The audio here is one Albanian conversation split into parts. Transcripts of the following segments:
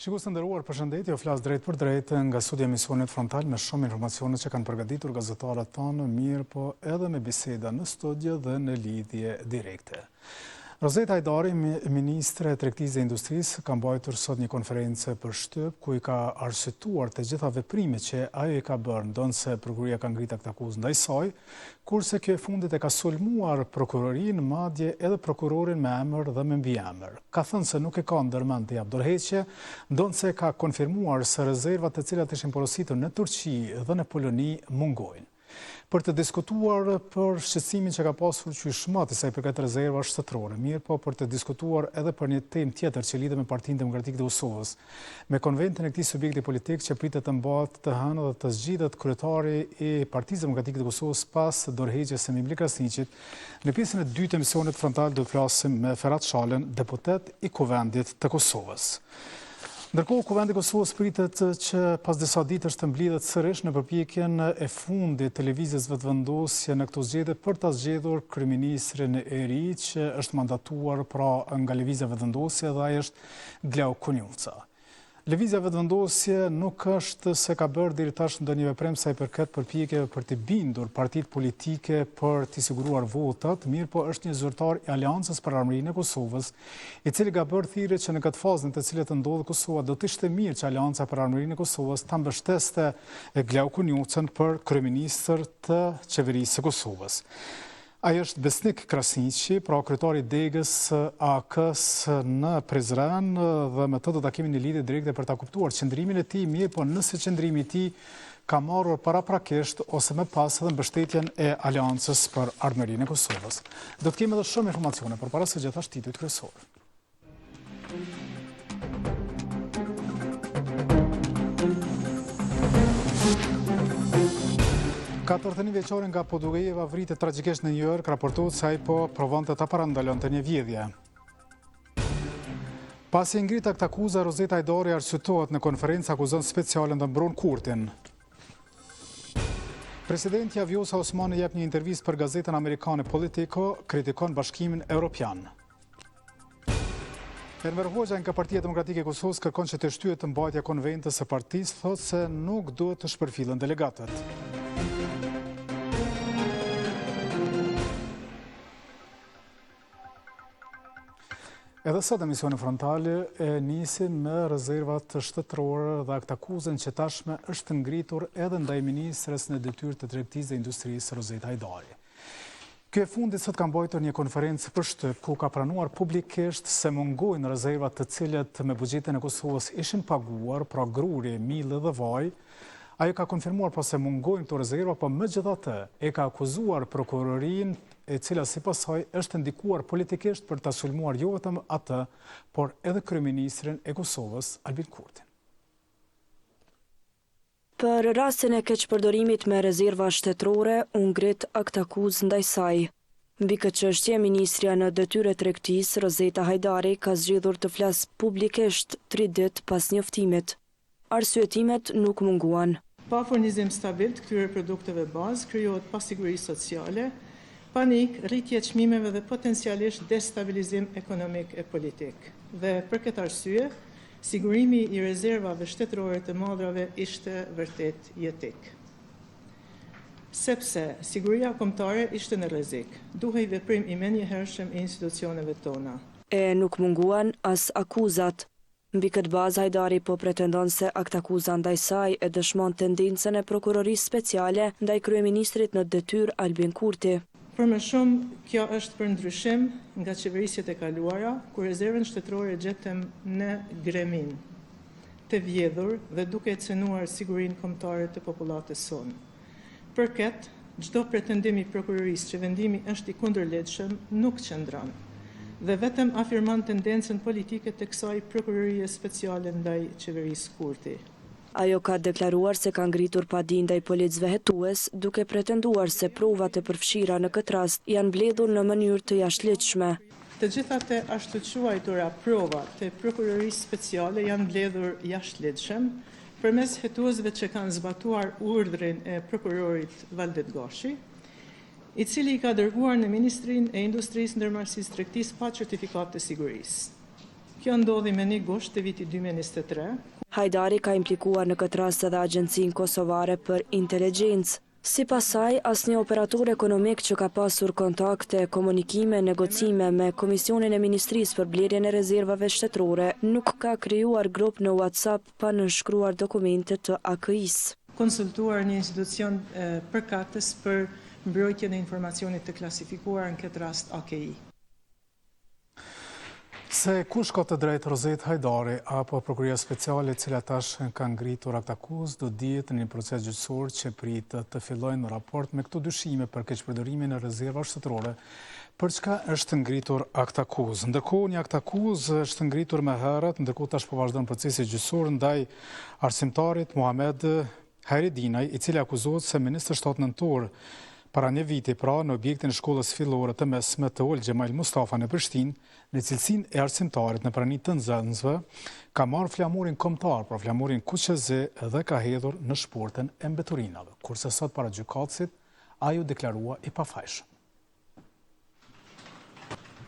Shikues të nderuar, përshëndetje, u flas drejt për drejt nga studia e emisionit Frontal me shumë informacione që kanë përgatitur gazetarët tonë, mirë po edhe me biseda në studio dhe në lidhje direkte. Rozeta Hajdari, ministre e Tregtisë dhe Industrisë, ka mbajtur sot një konferencë për shtyp ku i ka arsyetuar të gjitha veprimet që ajo i ka bërë, ndonse prokuroria ka ngritur akuzë ndaj saj, kurse kjo e fundit e ka sulmuar prokurorinë, madje edhe prokurorin me emër dhe me mbiemër. Ka thënë se nuk e ka ndërmend të jap dorëheqje, ndonse ka konfirmuar se rezervat të cilat ishin porositur në Turqi dhe në Poloni mungojnë. Për të diskutuar për shqetësimin që ka pasur qyshmati sa i përket rezerva shtetërore, mirë po për të diskutuar edhe për një temë tjetër që lidhet me Partinë Demokratike të Kosovës, me konventin e këtij subjekti politik që pritet të mbahet të hënë dhe të zgjidhet kryetari i Partisë Demokratike të Kosovës pas dorëheqjes së Mimli Krasniqit. Në pjesën e dytë të emisionit Frontal do të flasim me Ferhat Shalën, deputet i Kuvendit të Kosovës. Ndërkohë, Kuvendi i Kosovës pritet që pas disa ditësh të mblidhet sërish në përpjekjen e fundit të lëvizjes vetëvendosje në këtë zgjedhje për ta zgjedhur kryeministrin e ri që është mandatuar pra nga lëvizja vetëvendosje dhe ai është Glau Konjuca. Lëvizja vetëvendosje nuk është se ka bërë deri tash ndonjë veprim sa i përket përpjekjeve për të bindur partitë politike për të siguruar votat, mirë po është një zyrtar i Aleancës për Armërinë e Kosovës, i cili ka bërë thirrje që në këtë fazë në të cilën të ndodhet Kosova do të ishte mirë që Aleanca për Armërinë e Kosovës ta mbështeste Glau Konjucën për kryeministër të qeverisë së Kosovës. Ai është Besnik Krasniqi, pra kryetari i degës AK-s në Prizren dhe me të do ta kemi një lidhje direkte për ta kuptuar qëndrimin e tij, mirë po nëse qëndrimi i tij ka marrur paraprakisht ose më pas edhe mbështetjen e Aleancës për Armërinë e Kosovës. Do të kemi edhe shumë informacione, por para së gjithashtu titujt kryesor. 41 vjeçari nga Podugajeva vritet tragjikisht në New York, raportohet se ai po provonte ta parandalonte një vjedhje. Pasi ngrit akuzë, Rozeta Hajdari arsyetohet në konferencë akuzon speciale ndaj Mbron Kurtin. Presidenti Vjosa Osmani jep një intervistë për gazetën amerikane Politico, kritikon Bashkimin Evropian. Enver Hoxha nga Partia Demokratike e Kosovës kërkon që të shtyhet të mbajtja konventës së partisë, thotë se nuk duhet të shpërfillen delegatët. Edhe sot emisioni Frontale e nisim me rezervat shtetërore dhe akuzën që tashme është ngritur edhe ndaj ministres në detyrë të Tregtisë dhe Industrisë Rozeta Hajdari. Ky e fundit sot ka mbajtur një konferencë për shtyp ku ka pranuar publikisht se mungojnë rezervat të cilat me buxhetin e Kosovës ishin paguar, pra gruri, millë dhe vaj. Ajo ka konfirmuar po se mungojnë këto rezerva, po megjithatë e ka akuzuar prokurorinë e cila sipas saj është ndikuar politikisht për ta sulmuar jo vetëm atë, por edhe kryeministrin e Kosovës, Albin Kurtin. Për rastin e keqpërdorimit me rezerva shtetërore, u ngrit aktakuzë ndaj saj. Mbi këtë çështje, ministrja në detyrë e Tregtisë, Rozeta Hajdari, ka zgjedhur të flasë publikisht 3 ditë pas njoftimit. Arsyetimet nuk munguan. Pa furnizim stabil të këtyre produkteve bazë, krijohet pasiguri sociale, panik, rritje çmimeve dhe potencialisht destabilizim ekonomik e politik. Dhe për këtë arsye, sigurimi i rezervave shtetërore të madrave ishte vërtet jetik. Sepse siguria kombëtare ishte në rrezik, duhej veprim i menjëhershëm i institucioneve tona. E nuk munguan as akuzat. Mbi këtë bazë Hajdari po pretendon se aktakuza ndaj saj e dëshmon tendencën e prokurorisë speciale ndaj kryeministrit në detyrë Albin Kurti. Për më shumë, kjo është për ndryshim nga qeverisjet e kaluara, ku rezervën shtetërore gjetëm në gremin, të vjedhur dhe duke e cënuar sigurinë kombëtare të popullatës sonë. Për këtë, çdo pretendim i prokurorisë që vendimi është i kundërligjshëm nuk qëndron, dhe vetëm afirmon tendencën politike të kësaj prokurorie speciale ndaj qeverisë Kurti. Ajo ka deklaruar se ka ngritur padi ndaj policëve hetues, duke pretenduar se provat e përfshira në këtë rast janë mbledhur në mënyrë të jashtëligjshme. Të gjitha të ashtu quajtura prova të prokurorisë speciale janë mbledhur jashtëligjshëm përmes hetuesve që kanë zbatuar urdhrin e prokurorit Valdet Gashi, i cili i ka dërguar në Ministrinë e Industrisë, Ndërmarrësisë, Tregtisë pa certifikat të sigurisë. Kjo ndodhi me 1 gusht të viti 2023. Hajdari ka implikuar në këtë rast edhe Agjencinë Kosovare për Inteligjencë. Sipas saj, asnjë operator ekonomik që ka pasur kontakte, komunikime, negocime me Komisionin e Ministrisë për blerjen e rezervave shtetërore nuk ka krijuar grup në WhatsApp pa nënshkruar dokumente të AKI-s. Konsultuar një institucion përkatës për mbrojtjen e informacionit të klasifikuar, në këtë rast AKI. Se kush ka të drejtë Rozet Hajdari apo Prokuria Speciale e cila tash ka ngritur akt akuzë do dihet në një proces gjyqësor që pritet të fillojë në raport me këto dyshime për keqpërdorimin e rezervave shtetërore, për çka është ngritur akt akuzë. Ndërkohë një akt akuzë është ngritur më herët, ndërkohë tash po vazhdon procesi gjyqësor ndaj arsimtarit Muhamed Hajredinaj, i cili akuzohet se me 27 nëntor para një viti pra në objektin e shkollës fillore të mesme të Ol Xhemal Mustafa në Prishtinë, në cilësinë e arsimtarit në prani të nxënësve, ka marrë flamurin kombëtar, pra flamurin kuqezi dhe ka hedhur në shportën e mbeturinave, kurse sot para gjykatësit ai u deklarua i pafajshëm.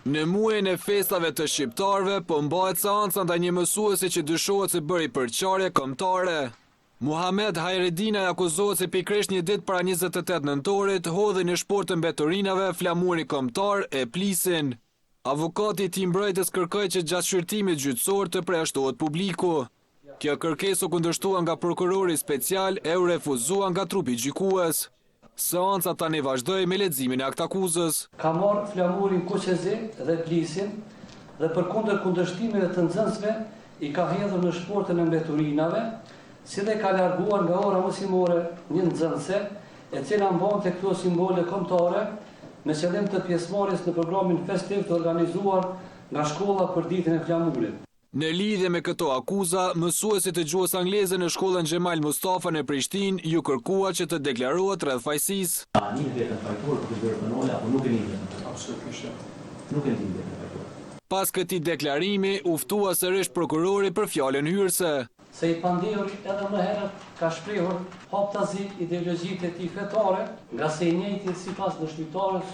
Në muajin e festave të shqiptarëve po mbahet seanca ndaj një mësuesi që dyshohet se bëri përçarje kombëtare. Muhamed Hajredinaj akuzohet se pikërisht një ditë para 28 nëntorit hodhi në shportën e mbeturinave flamurin kombëtar e plisin. Avokati i tij mbrojtës kërkoi që gjatë shqyrtimit gjyqësor të përjashtohet publiku. Kjo kërkesë u kundërshtua nga prokurori special e u refuzua nga trupi gjykues. Seanca tani vazhdoi me leximin e akt akuzës. Ka marrë flamurin kuqezi dhe plisin dhe përkundër kundërshtimeve të nxënësve i ka hedhur në shportën e mbeturinave, si dhe ka larguar nga ora mësimore një nxënëse, e cila mbante këto simbole kombëtare me qëllim të pjesëmarrjes në programin festiv të organizuar nga shkolla për ditën e flamurit. Në lidhje me këto akuza, mësuesit të gjuhës angleze në shkollën Xhemal Mustafa në Prishtinë ju kërkua që të deklarohet rreth fajësisë. A një vetëm fajtor për të bërë penale apo nuk e një vetëm? Absolutisht. Nuk e një vetëm fajtor. Pas këtij deklarimi, u ftua sërish prokurori për fjalën hyrëse. Se i pandehuri edhe më herët ka shprehur haptazi ideologjitë e tij fetare, nga se i njëjti sipas dëshmitarës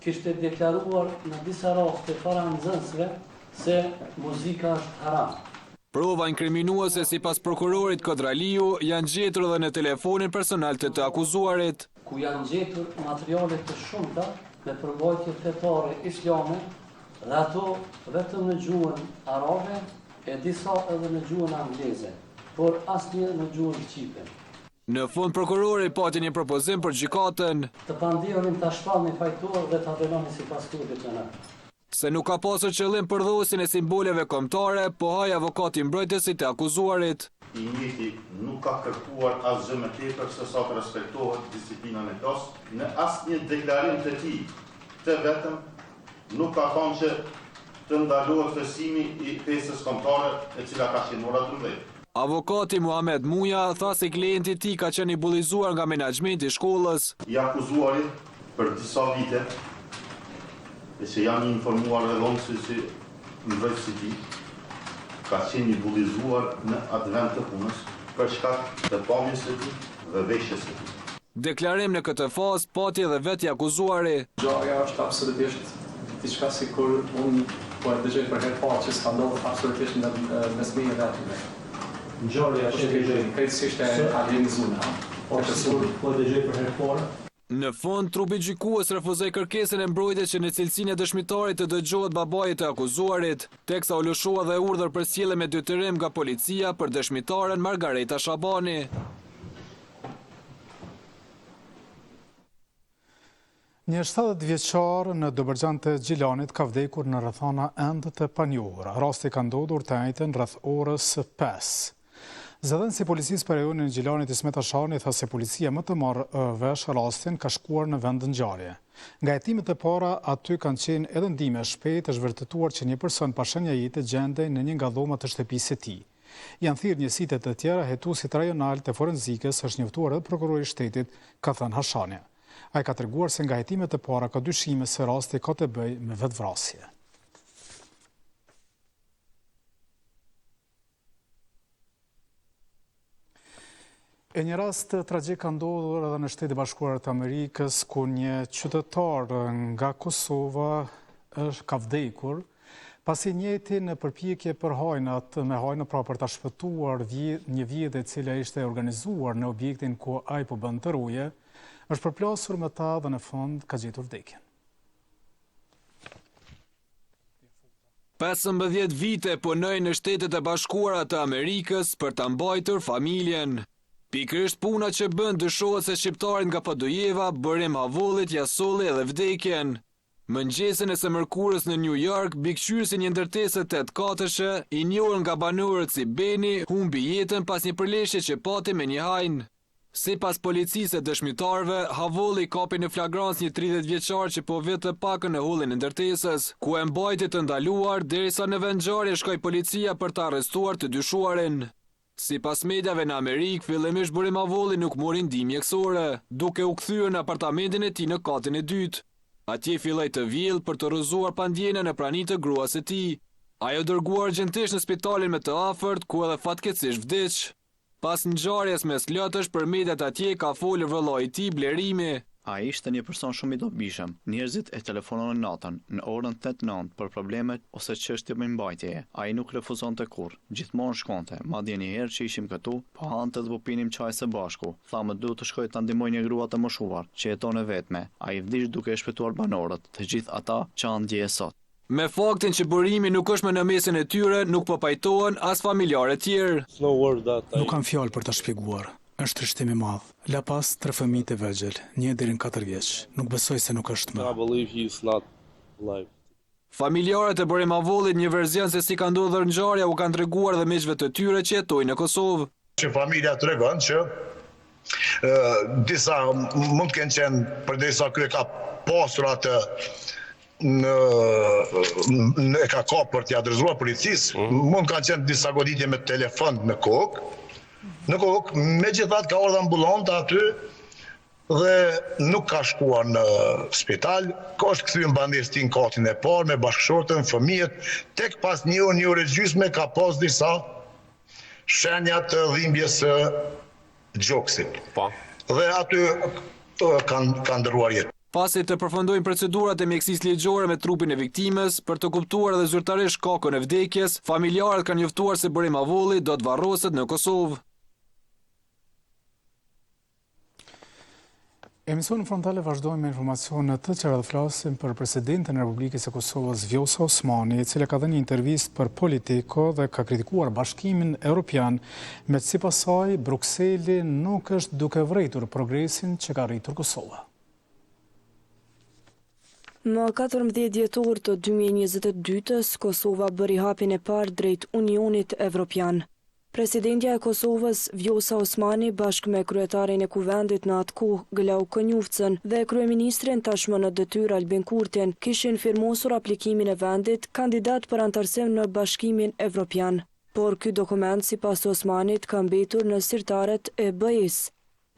kishte deklaruar në disa raste para nxënësve se muzika është haram. Prova inkriminuese sipas prokurorit Kodraliu janë gjetur edhe në telefonin personal të akuzuarit, ku janë gjetur materiale të shumta me përmbajtje fetare islame dhe ato vetëm në gjuhën arabe e disa edhe në gjuhën angleze, por asnjë në gjuhën shqipe. Në fund prokurori pati një propozim për gjykatën. Të pandehurin ta shpallni fajtor dhe ta dënoni sipas kodit penal. Se nuk ka pasur qëllim përdhosin e simboleve kombëtare, pohaj avokati mbrojtësit të akuzuarit. I njëjti nuk ka kërkuar asgjë më tepër se sa të respektohet disiplina në klasë, në asnjë deklarim të tij të vetëm nuk ka thonë që të ndalohet fesimi i festës kombëtare e cila ka qenë ora 12. Avokati Muhamed Muja tha se klienti i tij ka qenë i bullizuar nga menaxhmenti i shkollës. I akuzuarit për disa vite, e që janë informuar edhe unë se mbrojtësi i tij ka qenë i bullizuar në atë vend të punës për shkak të pamjes së tij dhe veshjes së tij. Deklarim në këtë fazë pati edhe vetë i akuzuari. Gjaja është absolutisht diçka sikur unë po e dëgjoj për herë parë që s'ka ndodhur absolutisht në mes meje vetëm. Ngjarja që e dëgjoj krejtësisht e alienizuar. Po e dëgjoj për herë parë. Në fund, trupi gjykues refuzoi kërkesën e mbrojtjes që në cilësinë e dëshmitarit të dëgjohet babai të akuzuarit, teksa u lëshua dhe urdhër për sjellje me detyrim nga policia për dëshmitaren Margareta Shabani. Një 70 vjeçar në Dobërgjan të Gjilanit ka vdekur në rrethana ende të panjohura. Rasti ka ndodhur të njëjtën rreth orës 5. Zëdhënësi i policisë për rajonin e Gjilanit Ismet Ashani tha se policia më të marrë vesh rastin ka shkuar në vend ngjarje. Nga hetimet e para aty kanë qenë edhe ndihmë shpejt, është vërtetuar që një person pa shenja jete gjendej në një nga dhomat të shtëpisë së tij. Janë thirrë njësitë të tjera, hetuesit rajonal të forenzikës është njoftuar edhe prokurori i shtetit, ka thënë Hashani. Ai ka treguar se nga hetimet e para ka dyshime se rasti ka të bëjë me vetvrasje. E një rast tragjik ka ndodhur edhe në Shtetet e Bashkuara të Amerikës, ku një qytetar nga Kosova ka vdekur Pasi njëti në përpjekje për hajnat me hajnë pra për të shpëtuar një vjedhje e cila ishte organizuar në objektin ku ai po bën të ruje, është përplasur me ta dhe në fund ka gjetur vdekjen. 15 vite punoj në Shtetet e Bashkuara të Amerikës për ta mbajtur familjen. Pikërisht puna që bën dyshohet se shqiptarit nga Podujeva bëri Mavollit ja solli edhe vdekjen. Mëngjesin e së mërkurës në New York, bikqyrësi një ndërtese 8-katëshe, i njohur nga banorët si Beni, humbi jetën pas një përleshje që pati me një hajnë. Sipas policisë e dëshmitarëve, Havolli kapi në flagrancë një 30-vjeçar që po vete pakën në hollin e ndërtesës, ku e mbajti të ndaluar derisa në vendngjarje shkoi policia për të arrestuar të dyshuarin. Sipas mediave në Amerikë, fillimisht burim Havolli nuk mori ndihmë mjekësore, duke u kthyer në apartamentin e tij në katin e dytë. Atje filloi të vjell për të rrëzuar pandjenën në praninë të gruas së tij. Ajo dërguar urgjentisht në spitalin më të afërt, ku edhe fatkeqësisht vdiq. Pas ngjarjes mes lotësh për mediat atje ka folur vëllai i tij Blerimi. Ai ishte një person shumë i dobishëm. Njerëzit e telefononin natën në orën 8-9 për problemet ose çështje me mbajtje. Ai nuk refuzonte kurrë. Gjithmonë shkonte. Madje një herë që ishim këtu, po hante të pinim çaj së bashku. Tha më duhet të shkoj ta ndihmoj një grua të moshuar që jeton e vetme. Ai vdiq duke shpëtuar banorët, të gjithë ata që ndje sot. Me faktin që burimi nuk është më në mesin e tyre, nuk po pajtohen as familjarë tjerë. Nuk kam fjalë për ta shpjeguar. Është rrështim i madh. La pas 3 fëmijë të vegjël, 1 deri në 4 vjeç. Nuk besoj se nuk është më. Familjarët e burim Havollit një version se si ka ndodhur ngjarja u kanë treguar dhe miqve të tyre që jetojnë në Kosovë. Që familja tregon që disa mund të kenë qenë përderisa ky e ka pasur atë e ka kapur për t'ia adresuar policisë, mund kanë qenë disa goditje me telefon në kokë, megjithatë ka ardhur ambulanta aty dhe nuk ka shkuar në spital, ka është kthyer banesë tij në katin e parë me bashkëshortën, fëmijët, tek pas një orë e gjysmë ka pas disa shenja të dhimbjes së gjoksit. Dhe aty kanë ndërruar jetë. Pasi të përfundojnë procedurat e mjekësisë ligjore me trupin e viktimës, për të kuptuar edhe zyrtarisht kokën e vdekjes, familjarët kanë njoftuar se burim Havolli do të varroset në Kosovë. Emisionin frontale vazhdojmë me informacione të qëra dhe flasim për presidentën e Republikës së Kosovës Vjosa Osmani, e cila ka dhënë një intervistë për Politico dhe ka kritikuar Bashkimin Evropian, me që sipas saj Brukseli nuk është duke vërejtur progresin që ka arritur Kosova. Më 14 dhjetor të 2022-s, Kosova bëri hapin e parë drejt Unionit Evropian. Presidentja e Kosovës, Vjosa Osmani, bashkë me kryetarin e kuvendit në atë kohë, Glau Kënjufcën, dhe kryeministrin tashmë në detyrë Albin Kurtin, kishin firmosur aplikimin e vendit kandidat për antarësim në Bashkimin Evropian. Por ky dokument, sipas Osmanit, ka mbetur në sirtaret e BE-s.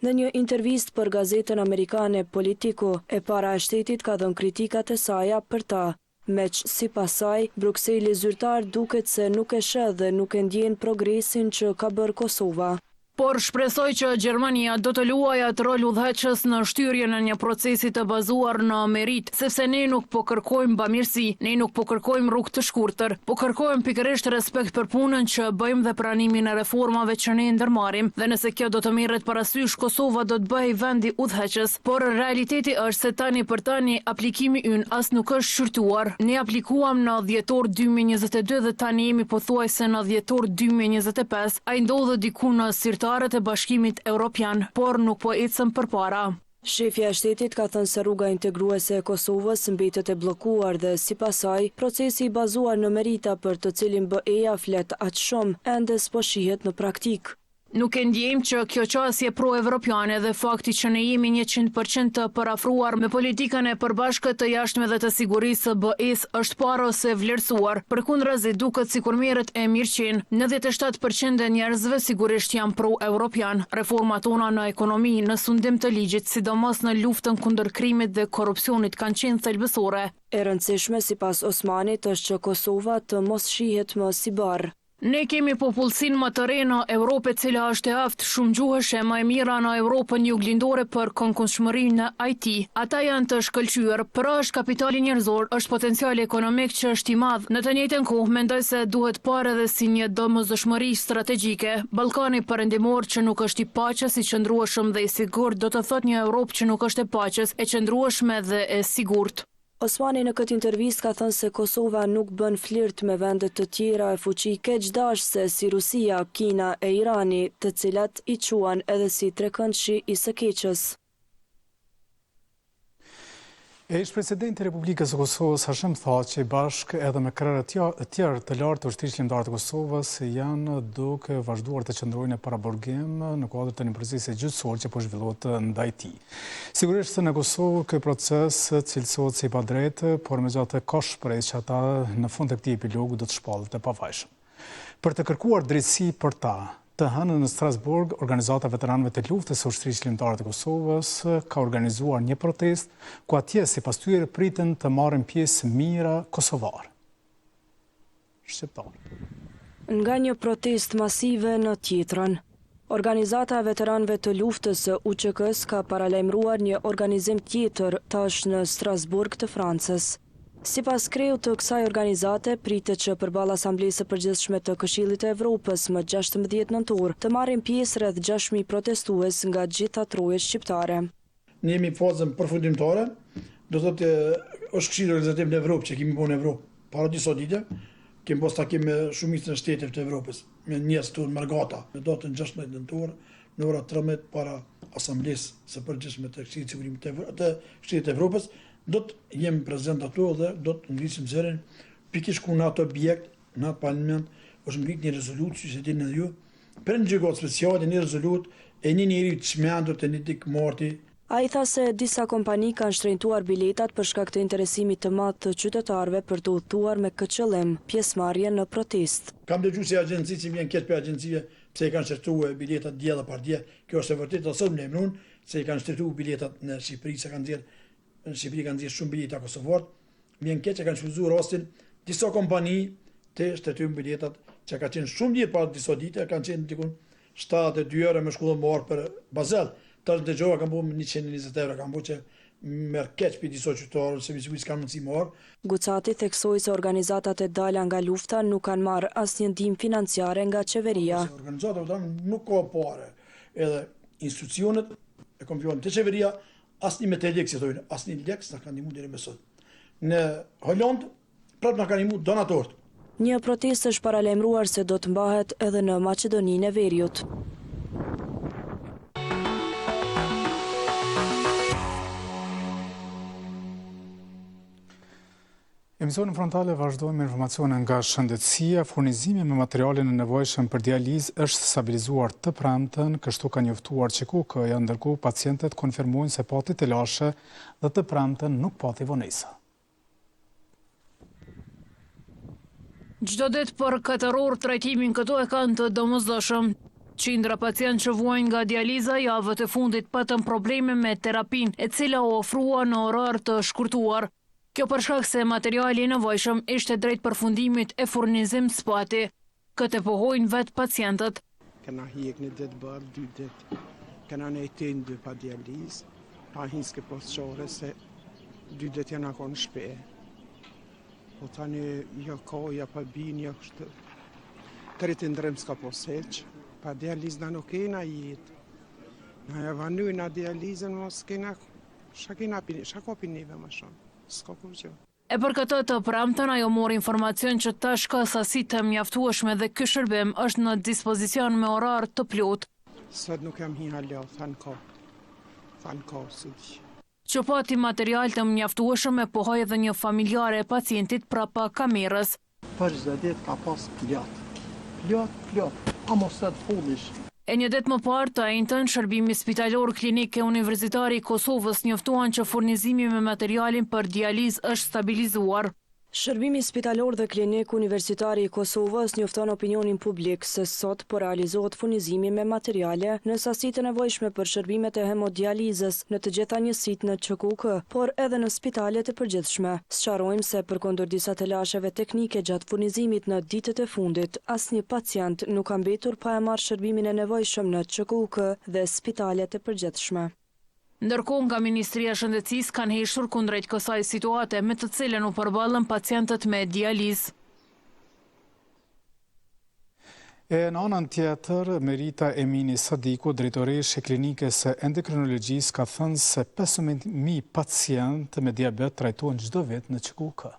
Në një intervistë për gazetën amerikane Politico, e para e shtetit ka dhënë kritikat e saja për ta, meq sipas saj, Brukseli zyrtar duket se nuk e sheh dhe nuk e ndjen progresin që ka bërë Kosova. Por shpresoj që Gjermania do të luajë atë rol udhëheqës në shtyrjen e një procesi të bazuar në merit, sepse ne nuk po kërkojmë bamirësi, ne nuk po kërkojmë rrugë të shkurtër, po kërkojmë pikërisht respekt për punën që bëjmë dhe pranimin e reformave që ne ndërmarrim, dhe nëse kjo do të merret parasysh, Kosova do të bëhej vendi udhëheqës, por realiteti është se tani për tani aplikimi ynë as nuk është shqyrtuar. Ne aplikuam në dhjetor 2022 dhe tani jemi pothuajse në dhjetor 2025, ai ndodhet diku në sirtarët e Bashkimit Evropian, por nuk po ecëm përpara. Shefja e shtetit ka thënë se rruga integruese e Kosovës mbetet e bllokuar dhe sipas saj, procesi i bazuar në merita për të cilin BE-ja flet aq shumë, ende s'po shihet në praktik. Nuk e ndjejmë që kjo qasje pro-evropiane dhe fakti që ne jemi 100% të përafruar me politikën e përbashkët të jashtme dhe të sigurisë së BE-s është parë ose vlerësuar. Përkundrazi duket sikur merret e mirëqen. 97% e njerëzve sigurisht janë pro-evropian. Reformat tona në ekonomi, në sundim të ligjit, sidomos në luftën kundër krimit dhe korrupsionit kanë qenë thelbësore. E rëndësishme sipas Osmanit është që Kosova të mos shihet më si barr. Ne kemi popullsinë më të re në Europë, cila është e aftë shumë gjuhëshe, më e mira në Europën juglindore për konkurenshmërinë në IT. Ata janë të shkëlqyer, por është kapitali njerëzor, është potenciali ekonomik që është i madh. Në të njëjtën kohë, mendoj se duhet parë edhe si një domosdoshmëri strategjike. Ballkani perëndimor që nuk është i paqes, i qëndrueshëm dhe i sigurt, do të thotë një Europë që nuk është e paqes, e qëndrueshme dhe e sigurt. Osmani në këtë intervistë ka thënë se Kosova nuk bën flirt me vendet të tjera e fuqi keqdashëse si Rusia, Kina e Irani, të cilat i quan edhe si trekëndshi i së keqes. Ish-presidenti i Republikës së Kosovës Hashim Thaçi bashkë edhe me krerët tjerë të lartë të ushtrisë ligjore të Kosovës janë duke vazhduar të qëndrojnë para burgim në kuadër të një procesi gjyqësor që po zhvillohet ndaj tij. Sigurisht se në Kosovë ky proces cilësohet si i padrejtë, por megjithatë ka shpresë që ata në fund të këtij epilogu do të shpallet e pavajshëm. Për të kërkuar drejtësi për ta, të hënën në Strasburg, Organizata e Veteranëve të Luftës së Ushtrisë Ligjore të Kosovës ka organizuar një protestë ku atje sipas tyre priten të marrin pjesë mijëra kosovarë. Shqiptar. Nga një protestë masive në tjetrën, Organizata e Veteranëve të Luftës së UÇK-s ka paralajmëruar një organizim tjetër tash në Strasburg të Francës. Sipas kreut të kësaj organizate, pritet që përballë Asamblesë së Përgjithshme të Këshillit të Evropës më 16 nëntor të marrin pjesë rreth 6.000 protestues nga gjitha trojet shqiptare. Ne jemi fazën përfundimtare, do thotë është Këshilli Organizativ në Evropë që kemi bën në Evropë. Para disa ditë kemi pas takim me shumicën e shteteve të Evropës, me njerëz të Margata, në datën 16 nëntor në orën 13 para Asamblesë së Përgjithshme të Këshillit të Evropës. Do të jemi prezent ato dhe do të ngrisim zërin pikërisht ku në ato objekt, në atë parlament, është ngrit një rezolutë, që dini edhe ju, për një gjyqat speciale, një rezolutë e një njeri të çmendur të një dikmarti. Ai tha se disa kompani kanë shtrenjtuar biletat për shkak të interesimit të madh të qytetarëve për të udhëtuar me këtë qëllim pjesëmarrje në protestë. Kam dëgjuar se agjencitë që vjen keq për agjencive pse i kanë shtrenjtuar biletat dje dhe pardje. Kjo është e vërtetë, asoj më emron se i kanë shtrenjtuar biletat në Shqipëri, se kanë dhënë në Shqipëri kanë dhënë shumë bileta kosovarë. Vjen keq që kanë shfrytzuar rastin disa kompani të shtrenjtojnë biletat që ka qenë shumë mirë para disa ditë, kanë qenë dikun 72 euro me shkollë marr për Bazel. Tash dëgjova kanë bërë 120 euro, kanë bërë që merr keq për disa qytetarë se sigurisht kanë mundësi marr. Gucati theksoi se organizatat e dala nga lufta nuk kanë marrë asnjë ndihmë financiare nga qeveria. Organizatat nuk ka parë, edhe institucionet e kompjuan të qeveria asnjë me të lekë, thonë, asnjë lekë s'na kanë ndihmuar deri më sot. Në Holand prapë na kanë ndihmuar donatorët. Një protestë është paralajmëruar se do të mbahet edhe në Maqedoninë e Veriut. Emisionin frontale vazhdojmë me informacione nga shëndetësia. Furnizimi me materialin e nevojshëm për dializë është stabilizuar të premten, kështu ka njoftuar QKK-ja, ndërkohë pacientët konfirmojnë se pati të lashe dhe të premten nuk pati vonesa. Çdo ditë për 4 orë trajtimin këtu e kanë të domosdoshëm. Qindra pacient që vuajnë nga dializa javët e fundit patën probleme me terapin, e cila u ofrua në orar të shkurtuar. Kjo për shkak se materiali i nevojshëm ishte drejt përfundimit e furnizim të spati. Këtë pohojnë vetë pacientët. Kena hjek në ditë bërë, 2 ditë. Kena nejtin 2 pa dializë. Pa hinske posqore se 2 ditë janë akon shpe. Po tani jo koja pa bin, jo kështë të rritë ndrem s'ka poseq. Pa dializë na nuk kena jetë. Na e vanu na dializën mos kena, shako pinive më shumë. E për këtë të premten ajo mori informacion që tash ka sasi të mjaftueshme dhe ky shërbim është në dispozicion me orar të plot. Sot nuk jam hi halal, thanë ka sëdi. Që pati material të mjaftueshëm e pohoj edhe një familjare e pacientit prapa kamerës. Për çdo ditë ka pas plot, a mos të fullish. E një ditë më parë të njëjtën shërbimi spitalor klinike universitari i Kosovës njoftuan që furnizimi me materialin për dializë është stabilizuar. Shërbimi spitalor dhe klinik universitar i Kosovës njofton opinionin publik se sot po realizohet furnizimi me materiale në sasi të nevojshme për shërbimet e hemodializës në të gjitha njësitë në QKK, por edhe në spitalet e përgjithshme. Sqarojmë se përkundër disa telasheve teknike gjatë furnizimit në ditët e fundit, asnjë pacient nuk ka mbetur pa e marrë shërbimin e nevojshëm në QKK dhe spitalet e përgjithshme. Ndërkohë nga Ministria e Shëndetësisë kanë heshtur kundrejt kësaj situate me të cilën u përballën pacientët me dializë. E në anën tjetër, Merita Emini Sadiku, drejtoresh e klinikës së endokrinologjisë, ka thënë se 15.000 pacientë me diabet trajtohen çdo vit në QKK.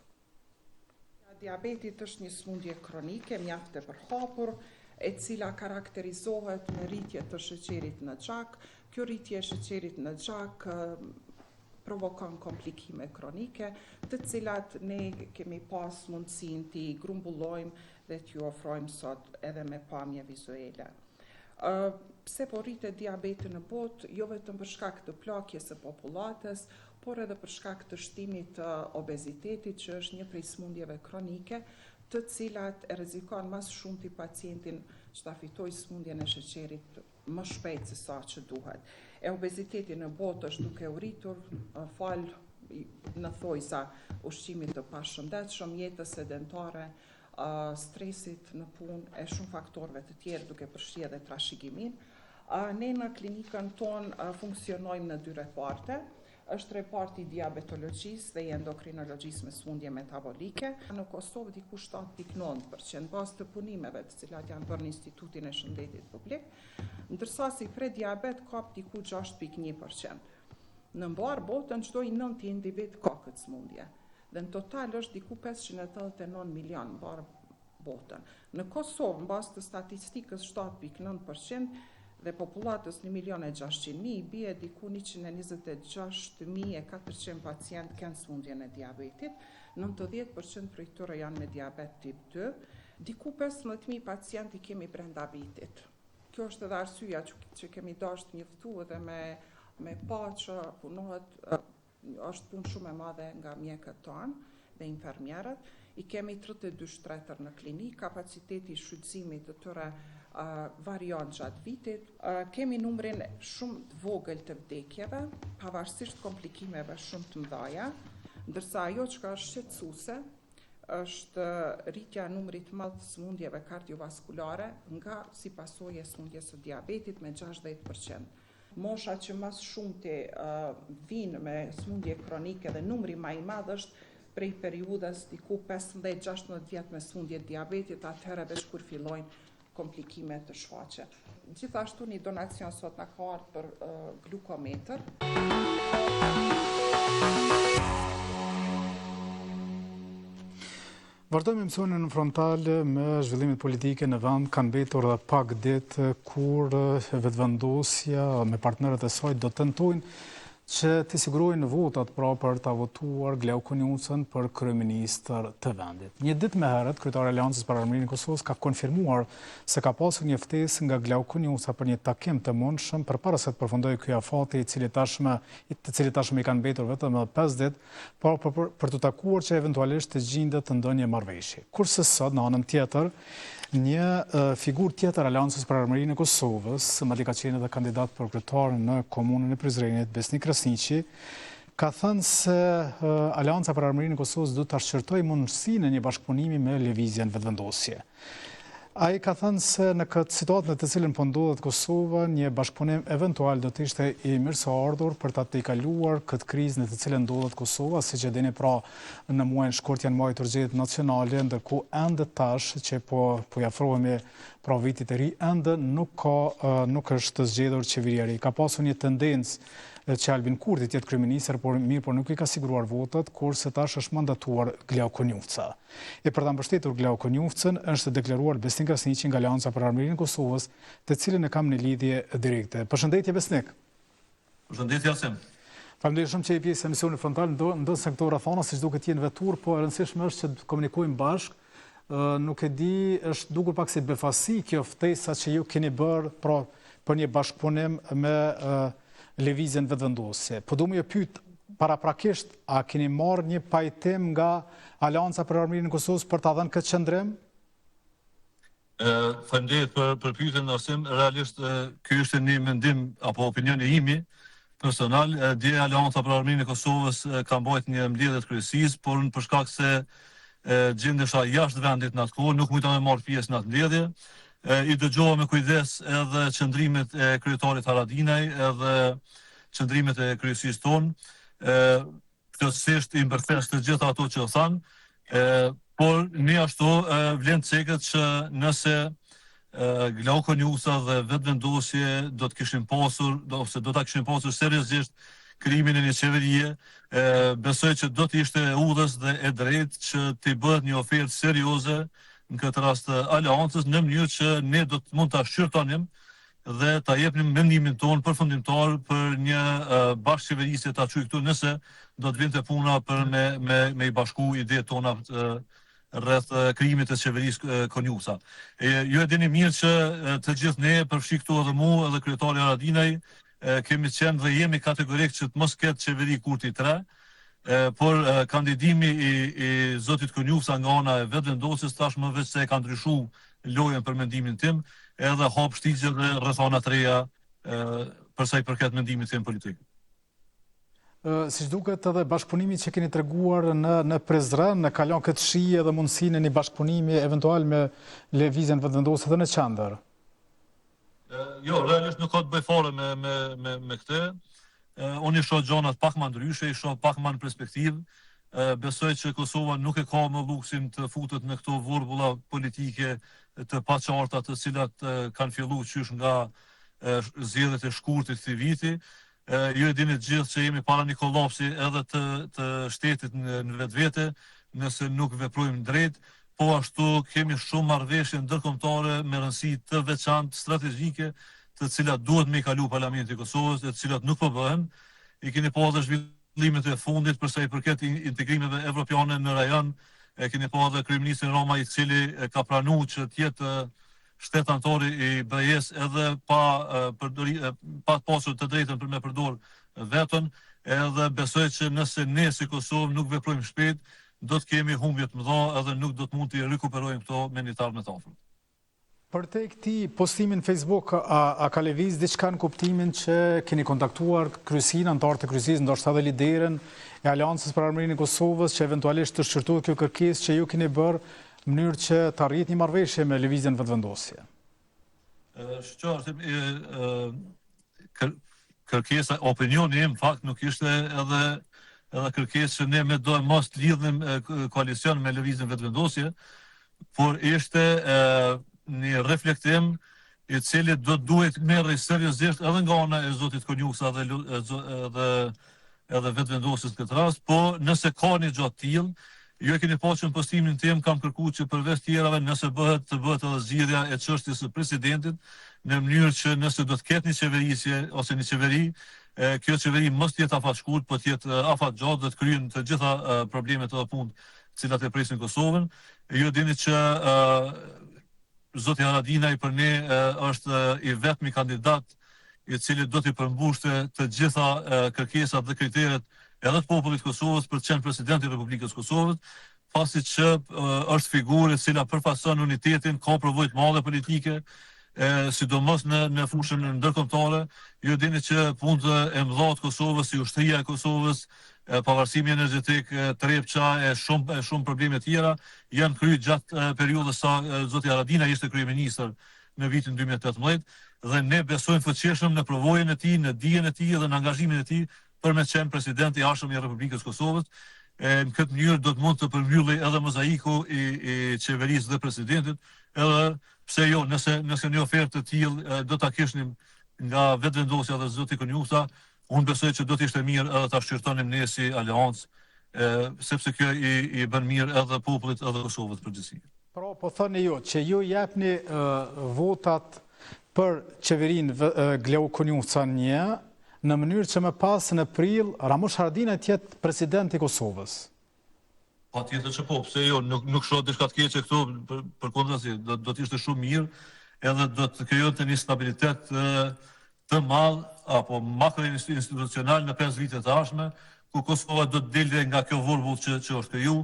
Diabetit është një sëmundje kronike, mjaft e përhapur, e cila karakterizohet me rritje të sheqerit në gjak. Kjo rritje e sheqerit në gjak provokon komplikime kronike, të cilat ne kemi pas mundësin t'i grumbullojmë dhe t'ju ofrojmë sot edhe me pamje vizuele. Pse po rritet diabeti në botë, jo vetëm për shkak të plakjes së popullatës, por edhe për shkak të shtimit të obezitetit, që është një prej sëmundjeve kronike, të cilat e rrezikon mas shumë të pacientin që ta fitojë sëmundjen e sheqerit më shpejt se sa që duhet. E obeziteti në botë është duke u rritur fal në thojza ushqimit të pashëndetshëm, jetës sedentare, stresit në punë e shumë faktorëve të tjerë duke përfshirë edhe trashëgimin. Ne në klinikën tonë funksionojmë në dy reparte. Është reparti diabetologjisë dhe i endokrinologjisë me sëmundje metabolike. Në Kosovë diku 7.9% bazë të punimeve të cilat janë bërë në Institutin e Shëndetit Publik, ndërsa si prediabet ka diku 6.1%. Në mbarë botën çdo i 9 individ ka këtë sëmundje. Dhe në total është diku 589 milion mbarë botën. Në Kosovë, në bazë të statistikës 7.9%, dhe popullatës 1.600.000, i bie diku 126.400 pacient kanë sëmundjen e diabetit, 90% prej tyre janë me diabet tip 2, diku 15.000 pacient i kemi brenda vitit. Kjo është edhe arsyeja që kemi dashur njoftu edhe me pa që punohet, është punë shumë e madhe nga mjekët tanë dhe infermierët. I kemi 32 shtretër në klinikë, kapaciteti i shfrytëzimit të tyre varion gjatë vitit. Kemi numrin shumë të vogël të vdekjeve, pavarësisht komplikimeve shumë të mëdha, ndërsa ajo që ka shqetësuese është rritja e numrit të madh të sëmundjeve kardiovaskulare nga si pasojë e sëmundjes së diabetit me 60%. Mosha që mas shumti vinë me sëmundje kronike dhe numri më i madh është prej periudhës diku 15-16 vjet me sëmundje diabetit, atëherë veç kur fillojnë komplikime të shfaqe. Gjithashtu një donacion sot na ka ardhur për glukometër. Vazhdojmë emisionin në frontal me zhvillimet politike në vend. Kanë mbetur dhe pak ditë kur vetëvendosja me partnerët e saj do tentojnë që të sigurojnë votat pra për të votuar Glau Konjucën për kryeministër të vendit. Një ditë më herët, kryetari i Aleancës për Armërinë e Kosovës ka konfirmuar se ka pasur një ftesë nga Glau Konjuca për një takim të mundshëm përpara se të përfundojë ky afati të cilit tashmë i kanë mbetur vetëm 5 ditë, por për të takuar që eventualisht të gjendet ndonjë marrëveshje. Kurse sot në anën tjetër, një figurë tjetër Aleancës për Armërinë e Kosovës, madje ka qenë edhe kandidat për kryetar në komunën e Prizrenit, Besnik Krasniqi, ka thënë se Aleanca për Armërinë e Kosovës do ta shqyrtojë mundësinë e një bashkëpunimi me lëvizjen vetëvendosje. Ai ka thënë se në këtë situatë në të cilën po ndodhet Kosova, një bashkëpunim eventual do të ishte i mirëseardhur për ta tejkaluar këtë krizë në të cilën ndodhet Kosova, siç e dini pra në muajin shkurt janë muajt urgjentë nacionale, ndërkohë ende tash që po i afrohemi pra vitit të ri, ende nuk është zgjedhur qeveria e ri. Ka pasur një tendencë që Albin Kurti të jetë kryeministër, por nuk i ka siguruar votat, kurse tash është mandatuar Glau Konjuca. E për ta mbështetur Glau Konjucën është deklaruar Besnik Krasniqi nga Aleanca për Armërinë e Kosovës, të cilën e kam në lidhje direkte. Përshëndetje Besnik. Përshëndetje Asim. Faleminderit shumë që je pjesë e emisionit frontal, ndonë se këto rrethana siç duket jenë vetur, po e rëndësishme është që të komunikojmë bashkë. Nuk e di, është dukur pak si befasi kjo ftesa që ju keni bërë për një bashkëpunim me lëvizjen vetëvendosje. Po do më ju pyet paraprakisht, a keni marrë një pajtim nga Aleanca për Armërinë e Kosovës për ta dhënë këtë qëndrim? Faleminderit për pyetjen Arsim. Realisht ky është një mendim apo opinioni imi personal. Dje Aleanca për Armërinë e Kosovës ka mbajtur një mbledhje të kryesisë, por për shkak se gjendesha jashtë vendit në atë kohë, nuk mujta me marrë pjesë në atë mbledhje. I dëgjova me kujdes edhe qëndrimet e kryetarit Haradinaj, edhe qëndrimet e kryesisë tonë. Plotësisht i mbërthes të gjitha ato që thanë, por ne ashtu vlen cekët që nëse Glauko Njusa dhe vetëvendosje do të kishin pasur, ose do ta kishin pasur seriozisht krimin e një qeverie, besoj që do të ishte udhës dhe e drejtë që t'i bëhet një ofertë serioze në këtë rast Aleancës, në mënyrë që ne do të mund ta shqyrtonim dhe ta jepnim mendimin tonë përfundimtar për një bashkëqeverisje ta çuj këtu nëse do të vinte puna për me i bashku idetë tona rreth krijimit të qeverisë Konjusa. Ju e dini mirë që të gjithë ne, përfshi këtu edhe mua edhe kryetari Haradinaj, kemi qenë dhe jemi kategorik që të mos ketë qeveri Kurti 3, por kandidimi i zotit Konjusa nga ana e vetëvendosjes tashmë veç se e ka ndryshuar lojën për mendimin tim, edhe hap shtigje dhe rrethana të reja për sa i përket mendimit tim politik. Siç duket edhe bashkëpunimi që keni treguar në Prizren, në kalon këtë shije dhe mundësinë e një bashkëpunimi eventual me lëvizjen vetëvendosje edhe në qendër. Jo, realisht nuk ka të bëj fare me këtë. Unë i shoh gjonat pak më ndryshe, i shoh pak më në perspektivë. Besoj që Kosova nuk e ka më luksin të futet në këto vorbulla politike të paqarta të cilat kanë filluar qysh nga zgjedhjet e shkurtit të këtij viti. Ju e dini gjithë që jemi para një kollapsi edhe të shtetit në vetvete, nëse nuk veprojmë drejt, po ashtu kemi shumë marrëveshje ndërkombëtare me rëndësi të veçantë strategjike, të cilat duhet me i kalu Parlamenti i Kosovës, të cilat nuk po bëhen. I keni pasur zhvillimet e fundit për sa i përket integrimeve evropiane në rajon, keni pasur kryeministrin Roma i cili ka pranuar që të jetë shtet anëtori i BE-s edhe pa pasur të drejtën për me përdor vetën, edhe besoj që nëse ne si Kosovë nuk veprojmë shpejt, do të kemi humbje të mëdha edhe nuk do të mund të rikuperojmë këto me një tarë me tafër. Për te këti postimin Facebook, a ka lëviz diçka në kuptimin që keni kontaktuar kryesinë, anëtarë të kryesisë, ndoshta edhe liderën e Aleancës për Armërinë e Kosovës, që eventualisht të shqyrtohet kjo kërkesë që ju keni bërë në mënyrë që të arrijë një marrëveshje me lëvizjen vetëvendosje? Kërkesa, opinioni im fakt nuk ishte edhe kërkesë që ne me dojmë mos të lidhim koalicion me lëvizjen vetëvendosje, por ishte një reflektim i cili do duhet merrej seriozisht edhe nga ana e zotit Konjusa edhe vetëvendosjes këtë rast, po nëse ka një gjatë tillë, ju e keni pasur në postimin tim, kam kërkuar që përveç tjerave nëse të bëhet edhe zgjidhja e çështjes së presidentit, në mënyrë që nëse do të ketë një qeverisje ose një qeveri, kjo qeveri mos të jetë afat po të jetë afat gjatë dhe të kryen të gjitha problemet edhe punët cilat e presin Kosovën. Ju dini që zoti Haradinaj për ne është i vetmi kandidat i cili do t'i përmbushte të gjitha kërkesat dhe kriteret edhe të popullit Kosovës për të qenë presidenti i Republikës Kosovës, pasi që është figurë e cila përfason unitetin, ka përvojë të mëdha politike, sidomos në fushën ndërkombëtare. Ju dini që punët e mëdha të Kosovës, si ushtria e Kosovës, pavarësimi energjetik, Trepça e shumë probleme tjera, janë kryer gjatë periudhës sa zoti Haradinaj ishte kryeministër në vitin 2018 dhe ne besojmë fuqishëm në përvojën e tij, në dijen e tij dhe në angazhimin e tij për me qenë president i arshëm i Republikës Kosovës. Në këtë mënyrë do të mund të përmbyllej edhe mozaiku i qeverisë dhe presidentit, edhe pse jo, nëse një ofertë të tillë do ta kishnim nga vetëvendosja dhe zoti Konjusa, unë besoj që do të ishte mirë edhe ta shqyrtonim ne si Aleancë, sepse kjo i bën mirë edhe popullit edhe Kosovës përgjithësi. Po thoni ju që ju jepni votat për qeverinë Glauko Konjusa 1, në mënyrë që më pas në prill Ramush Haradinaj të jetë president i Kosovës. Patjetër që po, pse jo, nuk shoh diçka të keqe këtu, përkundrazi, do të ishte shumë mirë, edhe do të krijonte një stabilitet të madh apo makroinstitucional në 5 vitet të ardhshme, ku Kosova do të dilë nga kjo vulvull që është kriju,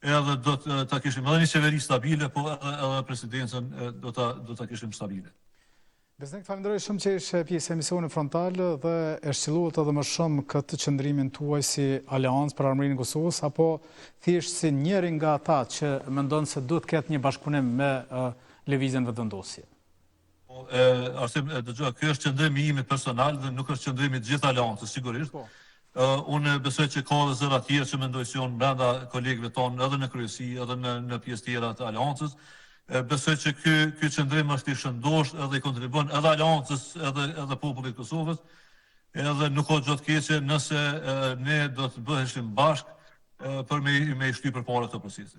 edhe do të kishim edhe një qeveri stabile, po edhe presidencën do të kishim stabile. Besnik, falenderoj shumë që ishe pjesë e emisionit frontal dhe e shqiluat edhe më shumë këtë qëndrimin tuaj si Aleancë për Armërinë e Kosovës, apo thjesht si njëri nga ata që mendon se duhet ketë një bashkëpunim me lëvizjen vetëvendosje? Arsim, dëgjoj, kjo është qëndrimi imit personal dhe nuk është qëndrimi të gjithë Aleancës, sigurisht. Unë besoj që ka dhe zëra tjerë që mendoj si unë brenda kolegëve tonë edhe në kryesi, edhe në pjesë tjera të Aleancës. Besoj që ky qëndrim është i shëndosh edhe i kontribon edhe Aleancës edhe popullit Kosovës, edhe nuk ka gjë të keqe nëse ne do të bëheshim bashkë për me i shty përpara këtë procesi.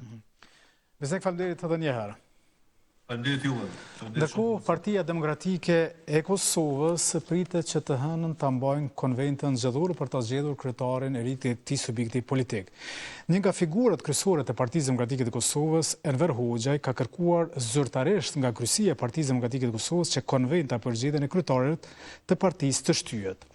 Besnik, faleminderit edhe një herë. Faleminderit juve. Ndërkohë, Partia Demokratike e Kosovës pritet që të hënën ta mbajnë konventën zgjedhore për ta zgjedhur kryetarin e ri të këtij subjekti politik. Një nga figurat kryesore të Partisë Demokratike të Kosovës, Enver Hoxha, ka kërkuar zyrtarisht nga kryesia e Partisë Demokratike të Kosovës që konventa për zgjedhjen e kryetarit të partisë të shtyhet.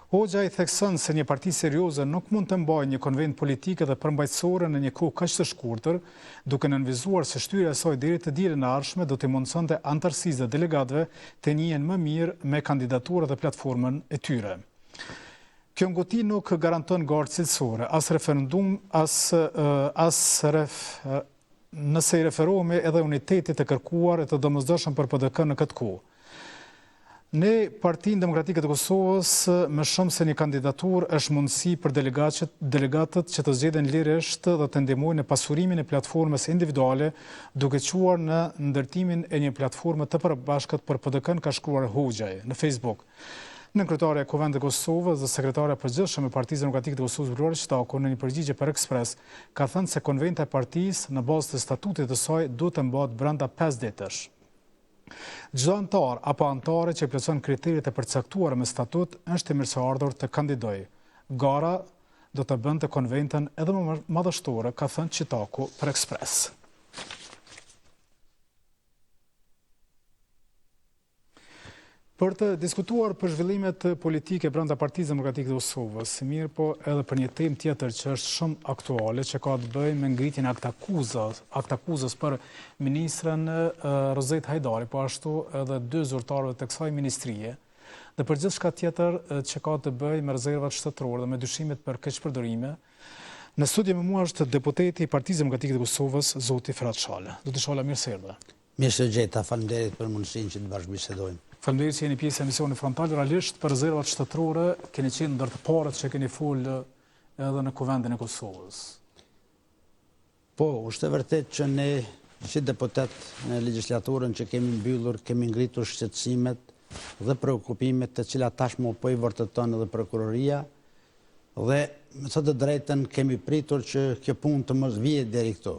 Hoxha i thekson se një parti serioze nuk mund të mbajë një konvent politike dhe përmbajtësore në një kohë kaq të shkurtër, duke nënvizuar se shtyrja e saj deri të ditën e ardhshme do të mundsonte anëtarësisë dhe delegatëve të njihen më mirë me kandidaturat dhe platformën e tyre. Kjo ngoti nuk garanton garë cilësore, as referendum, nëse i referohemi edhe unitetit të kërkuar e të domosdoshëm për PDK në këtë kohë. Ne, Partinë Demokratike të Kosovës, më shumë se një kandidatur është mundësi për delegatët që të zgjedhen lirisht dhe të ndihmojnë në pasurimin e platformës individuale, duke quar në ndërtimin e një platforme të përbashkët për PDK-n, ka shkruar Hoxhaj në Facebook. Nënkryetare e Kuvendit të Kosovës dhe sekretare e përgjithshme e Partisë Demokratike të Kosovës Vlora Qitako në një përgjigje për Ekspres ka thënë se konventa e partisë në bazë të statutit të saj duhet të mbahet brenda 5 ditësh. Çdo antar apo antare që plotson kriteret e përcaktuara me statut është i mirëseardhur të kandidojë. Gara do të bënte konventën edhe më madhështore, ka thënë Qitako për Ekspres. Për të diskutuar për zhvillimet politike brenda Partisë Demokratike të Kosovës, mirë po edhe për një temë tjetër që është shumë aktuale, që ka të bëjë me ngritjen e aktakuzës për ministrën Rozet Hajdari, po ashtu edhe 2 zyrtarëve të kësaj ministrie, dhe për gjithçka tjetër që ka të bëjë me rezervat shtetërore dhe me dyshimet për keqpërdorime. Në studio me mua është deputeti i Partisë Demokratike të Kosovës, zoti Ferhat Shala. Zoti Shala, mirë se erdhe. Mirë se gjeta, faleminderit për mundësinë që të bashkëbisedojmë. Faleminderit që jeni pjesë e emisionit frontal. Realisht për rezervat shtetërore keni qenë ndër të parët që keni folë edhe në Kuvendin e Kosovës. Po, është e vërtet që ne si deputet në legjislaturën që kemi mbyllur, kemi ngritur shqetësimet dhe preokupimet të cilat tashmë po i vërteton edhe prokuroria, dhe me thënë të drejtën kemi pritur që kjo punë të mos vijë deri këtu.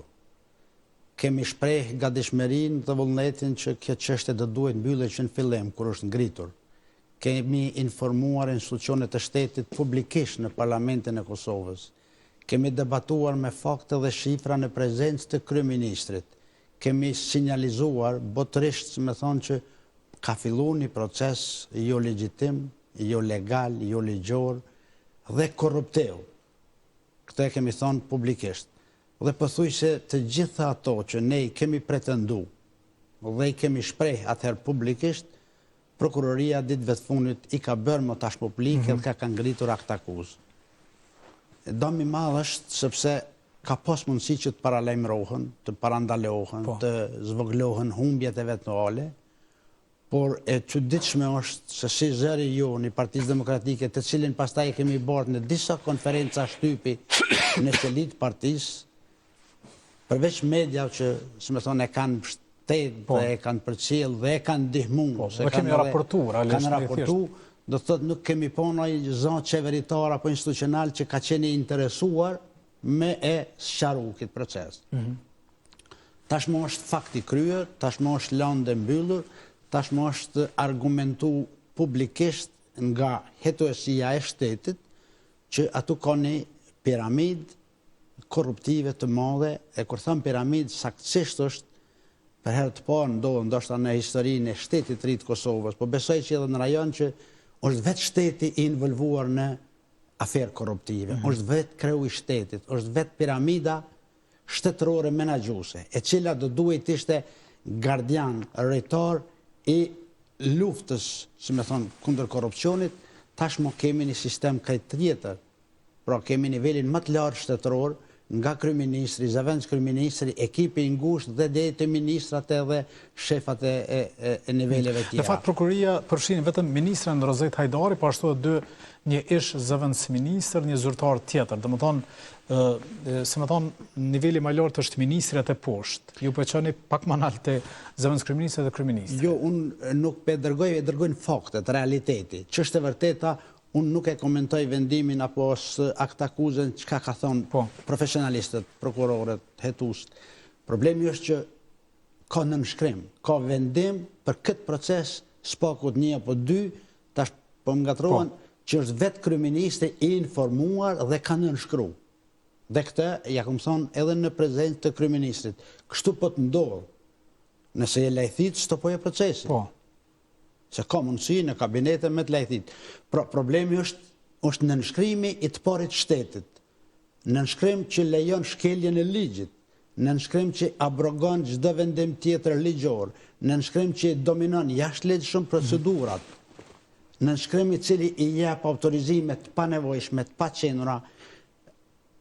Kemi shpreh gatishmërinë dhe vullnetin që kjo çështje do duhet mbyllet që në fillim kur është ngritur. Kemi informuar institucionet e shtetit publikisht në Parlamentin e Kosovës. Kemi debatuar me fakte dhe shifra në prezencë të kryeministrit. Kemi sinjalizuar botërisht, me thonë, që ka filluar një proces jo legjitim, jo legal, jo ligjor dhe korruptiv. Këtë e kemi thonë publikisht. Dhe pëthuj se të gjitha ato që ne i kemi pretendu dhe i kemi shpreh atëherë publikisht, prokuroria ditëve të fundit i ka bërë më tash publike dhe ka ngritur aktakuzë. Dëm i madh është sepse ka pas mundësi që të paralajmërohen, të parandalohen, të zvoglohen humbjet eventuale, por e çuditshme është se si zëri jonë i Partisë Demokratike, të cilin pastaj kemi bërë në disa konferenca shtypi në selit partisë, përveç media që, si me thonë, e kanë mbështet dhe e kanë përcjell dhe e kanë ndihmu. Dhe kemi raportuar. Kanë raportu, do të thotë nuk kemi ponoj zonë qeveritar apo institucional që ka qenë interesuar me e sqaru këtë proces. Tashmë është fakti kryer, tashmë është lëndë mbyllur, tashmë është argumentu publikisht nga hetuesia e shtetit që atu ka një piramid korruptive të madhe, e kur thëmë piramid saktësisht është për herë të parë ndodhur ndoshta në historinë e shtetit të ri të Kosovës, po besoj që edhe në rajon që është vetë shteti i involvuar në aferë korruptive, është vetë kreu i shtetit, është vetë piramida shtetërore menaxhuese, e cila do duhet ishte gardian rritor i luftës, si me thonë, kundër korrupsionit. Tashmo kemi një sistem krejt tjetër, pra kemi nivelin më të lartë shtetëror, nga kryeministri, zëvendës kryeministri, ekipi i ngushtë dhe deri te ministrat edhe shefat e niveleve tjera. Në fakt prokuroria përfshin vetëm ministrin Rozet Hajdari, po ashtu edhe një ish zëvendës ministër, një zyrtar tjetër. Domethënë, se më thonë, niveli më lartë është ministrat e poshtë. Ju po çoni pak më lart te zëvendës kryeministri dhe kryeministri. Jo, unë nuk e dërgojnë faktet, realiteti. Ç'është e vërteta, unë nuk e komentoj vendimin apo akt akuzën çka ka thonë profesionalistët, prokurorët, hetust. Problemi është që ka nënshkrim, ka vendim për këtë proces spakut 1 apo 2, tash po më ngatrohen që është vetë kryeministri i informuar dhe ka nënshkruar. Dhe këtë ja kam thonë edhe në prezencë të kryeministrit. Kështu po të ndodhë. Nëse e lajthit, stopoje procesin. Se ka mundësi në kabinete me të lajthit. Pra, problemi është nënshkrimi i të parit shtetit. Nënshkrim që lejon shkeljen e ligjit. Nënshkrim që abrogon çdo vendim tjetër ligjor. Nënshkrim që dominon jashtëligjshëm procedurat. Nënshkrim i cili i jep autorizime të panevojshme, të paqenura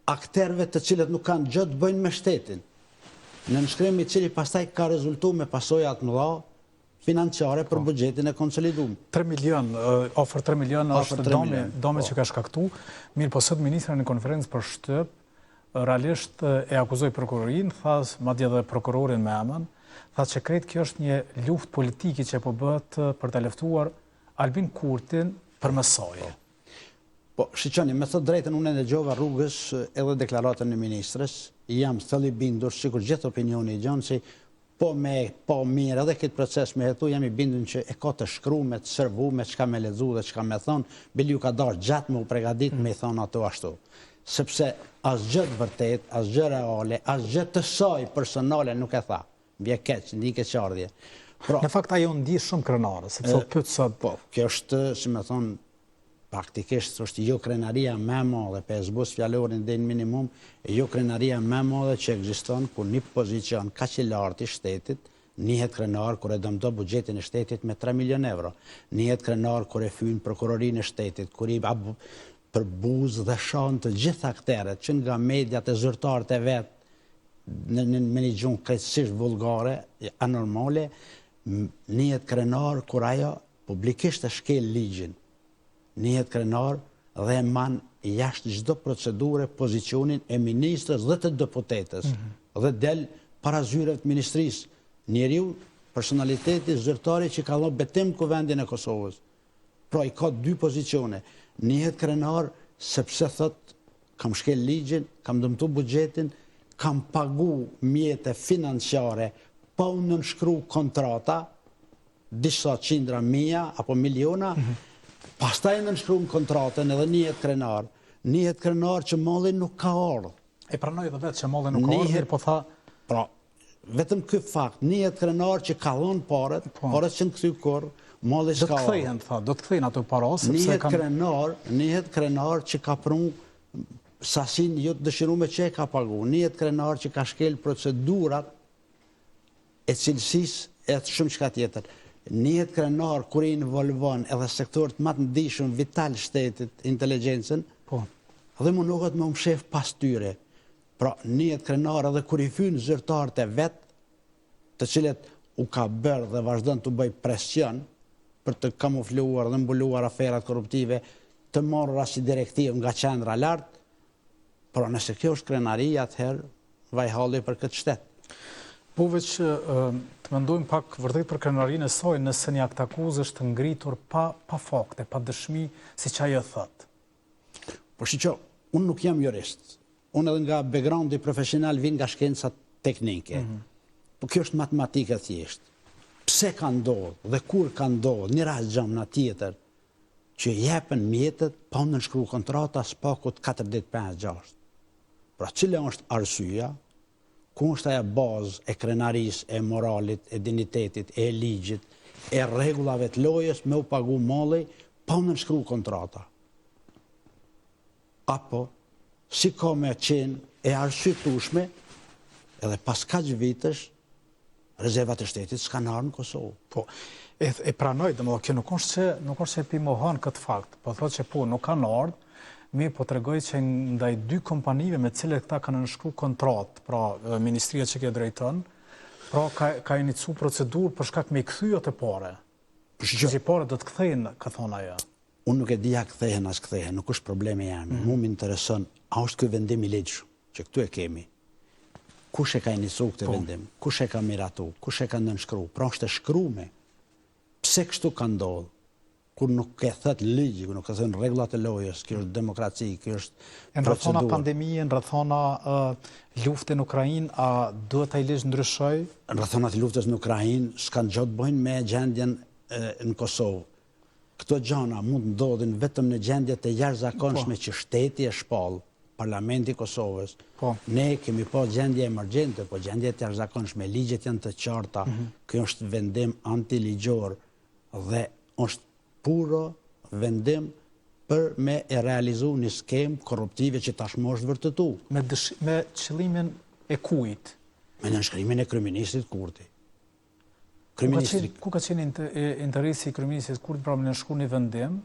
akterëve të cilët nuk kanë gjë të bëjnë me shtetin. Nënshkrim i cili pastaj ka rezultuar me pasoja të mëdha financiare për buxhetin e konsolidum. 3 milion, ofër 3 milion është dome që ka shkaktu. Mirë, po sot ministra në konferencë për shtyp, realisht e akuzoi prokurorin, thas madje edhe prokurorin me emën, tha që krejt kjo është një luftë politike që po bëhet për ta luftuar Albin Kurtin për mësoj. Po, shiqoni, me thot drejtën unë e dëgjova rrugës edhe deklaratën e ministrës, jam thellë i bindur, sikur gjithë opinioni i gjanë, si po mirë edhe këtë proces me hetu, jam i bindur që e ka të shkru, me të servu, me çka me lexu dhe çka me thonë, bili ju ka darë gjatë me u pregadit me i thonë ato ashtu. Sepse asgjë të vërtet, asgjë reale, asgjë të saj personale nuk e tha. Bje keq, ndike qardhje. Në fakt ajo ndi shumë krenare, sepse pyet sot. Po, kjo është, si me thonë, praktikisht është jo krenaria me madhe, pe zbus fjallorin dhe në minimum, jo krenaria me madhe që ekziston ku një pozicion ka që lartë i shtetit, njëhet krenar kër e dëmdo buxhetin e shtetit me 3 milion euro, njëhet krenar kër e fynë prokurorin e shtetit, kër i për buzë dhe shanë të gjitha akteret, që nga mediat e zyrtarët e vetë, me një gjunë krejtësisht vulgare, anormale, njëhet krenar kër ajo publikisht e shkel ligjin, njëhet krenar dhe e man jashtë çdo procedure pozicionin e ministrës dhe të deputetës dhe del para zyreve të ministrisë. Njeriu, personaliteti, zyrtari që ka dhënë betim kuvendin e Kosovës. Pra i ka 2 pozicione. Njëhet krenar sepse thot kam shkel ligjin, kam dëmtu buxhetin, kam pagu mjete financiare pa u nënshkru kontrata, disa qindra mija apo miliona, pastaj nënshkruan kontratën edhe njëhet krenar që malli nuk ka ardhur. E pranoi edhe vetë që malli nuk ka ardhur, po tha, pra, vetëm ky fakt, njëhet krenar që ka dhënë parat që në kthy kurrë, malli s'ka ardhur. Do të kthehen, tha, do të kthejnë ato para sepse njëhet krenar që ka prun sasin jo të dëshiruar që e ka pagu, njëhet krenar që ka shkel procedurat e cilësisë e shumë çka tjetër. Njëhet krenar kur i involvon edhe sektorët më të ndihshëm vital shtetit, inteligjencën, dhe mundohet me mshef pas tyre. Pra, njëhet krenar edhe kur i fyn zyrtarët e vet, të cilët u ka bërë dhe vazhdon të bëj presion për të kamufluar dhe mbuluar aferat korruptive, të marrura si direktivë nga qendra lart. Pra, nëse kjo është krenaria, atëherë vaj halli për këtë shtet. Po veç të mendojmë pak vërtet për krenarinë e saj, nëse një akt akuzë është ngritur pa fakte, pa dëshmi, si që ajo thot. Po shiqo, unë nuk jam jurist. Unë edhe nga backgroundi profesional vin nga shkencat teknike. Po kjo është matematikë thjesht. Pse ka ndodhur dhe kur ka ndodhur një rast gjamna tjetër që jepen mjetet pa nënshkru kontrata spakut 4 ditë 5-6. Pra cila është arsyeja? Ku është ajo bazë e krenarisë, e moralit, e dinitetit, e ligjit, e rregullave të lojës me u pagu malli pa u nënshkru kontrata. apo si ka me qenë e arsyetueshme edhe pas kaq vitësh rezervat e shtetit s'kan ardhur në Kosovë. Po, e pranoj, domethënë kjo nuk është se pi mohon këtë fakt, po thotë që po nuk kanë ardhur, mi po tregoj që ndaj dy kompanive me cilët këta kanë nënshkruar kontratë, pra ministria që ke drejton, pra ka inicu procedurë për shkak me kthyer të pare. Që pare do të kthehen, ka thonë ajo. Unë nuk e di a kthehen as kthehen, nuk është problemi jam. Mu më intereson, a është ky vendim i ligjshëm, që këtu e kemi. Kush e ka inicu këtë vendim? Kush e ka miratu? Kush e ka nënshkruar? Pra është e shkruar. Pse kështu ka ndodhur? Kur nuk e thët ligji, kur nuk e thën rregullat e lojës, kjo është demokraci, kjo është procedurë. Në rrethona pandemie, në rrethona luftën në Ukrainë, a duhet ai ligj ndryshoj? Në rrethonat e luftës në Ukrainë s'kan gjë të bëjnë me gjendjen në Kosovë. Këto gjëra mund të ndodhin vetëm në gjendje të jashtëzakonshme që shteti e shpall, Parlamenti i Kosovës. Ne kemi pa gjendje emergjente, po gjendje të jashtëzakonshme, ligjet janë të qarta. Ky është vendim antiligjor dhe është puro vendim për me e realizu një skem korruptive që tashmë është vërtetu. Me qëllimin e kujt? Me nënshkrimin e kryeministrit Kurti. Ku ka qenë interesi i kryeministrit Kurti pra me nënshkruar një vendim,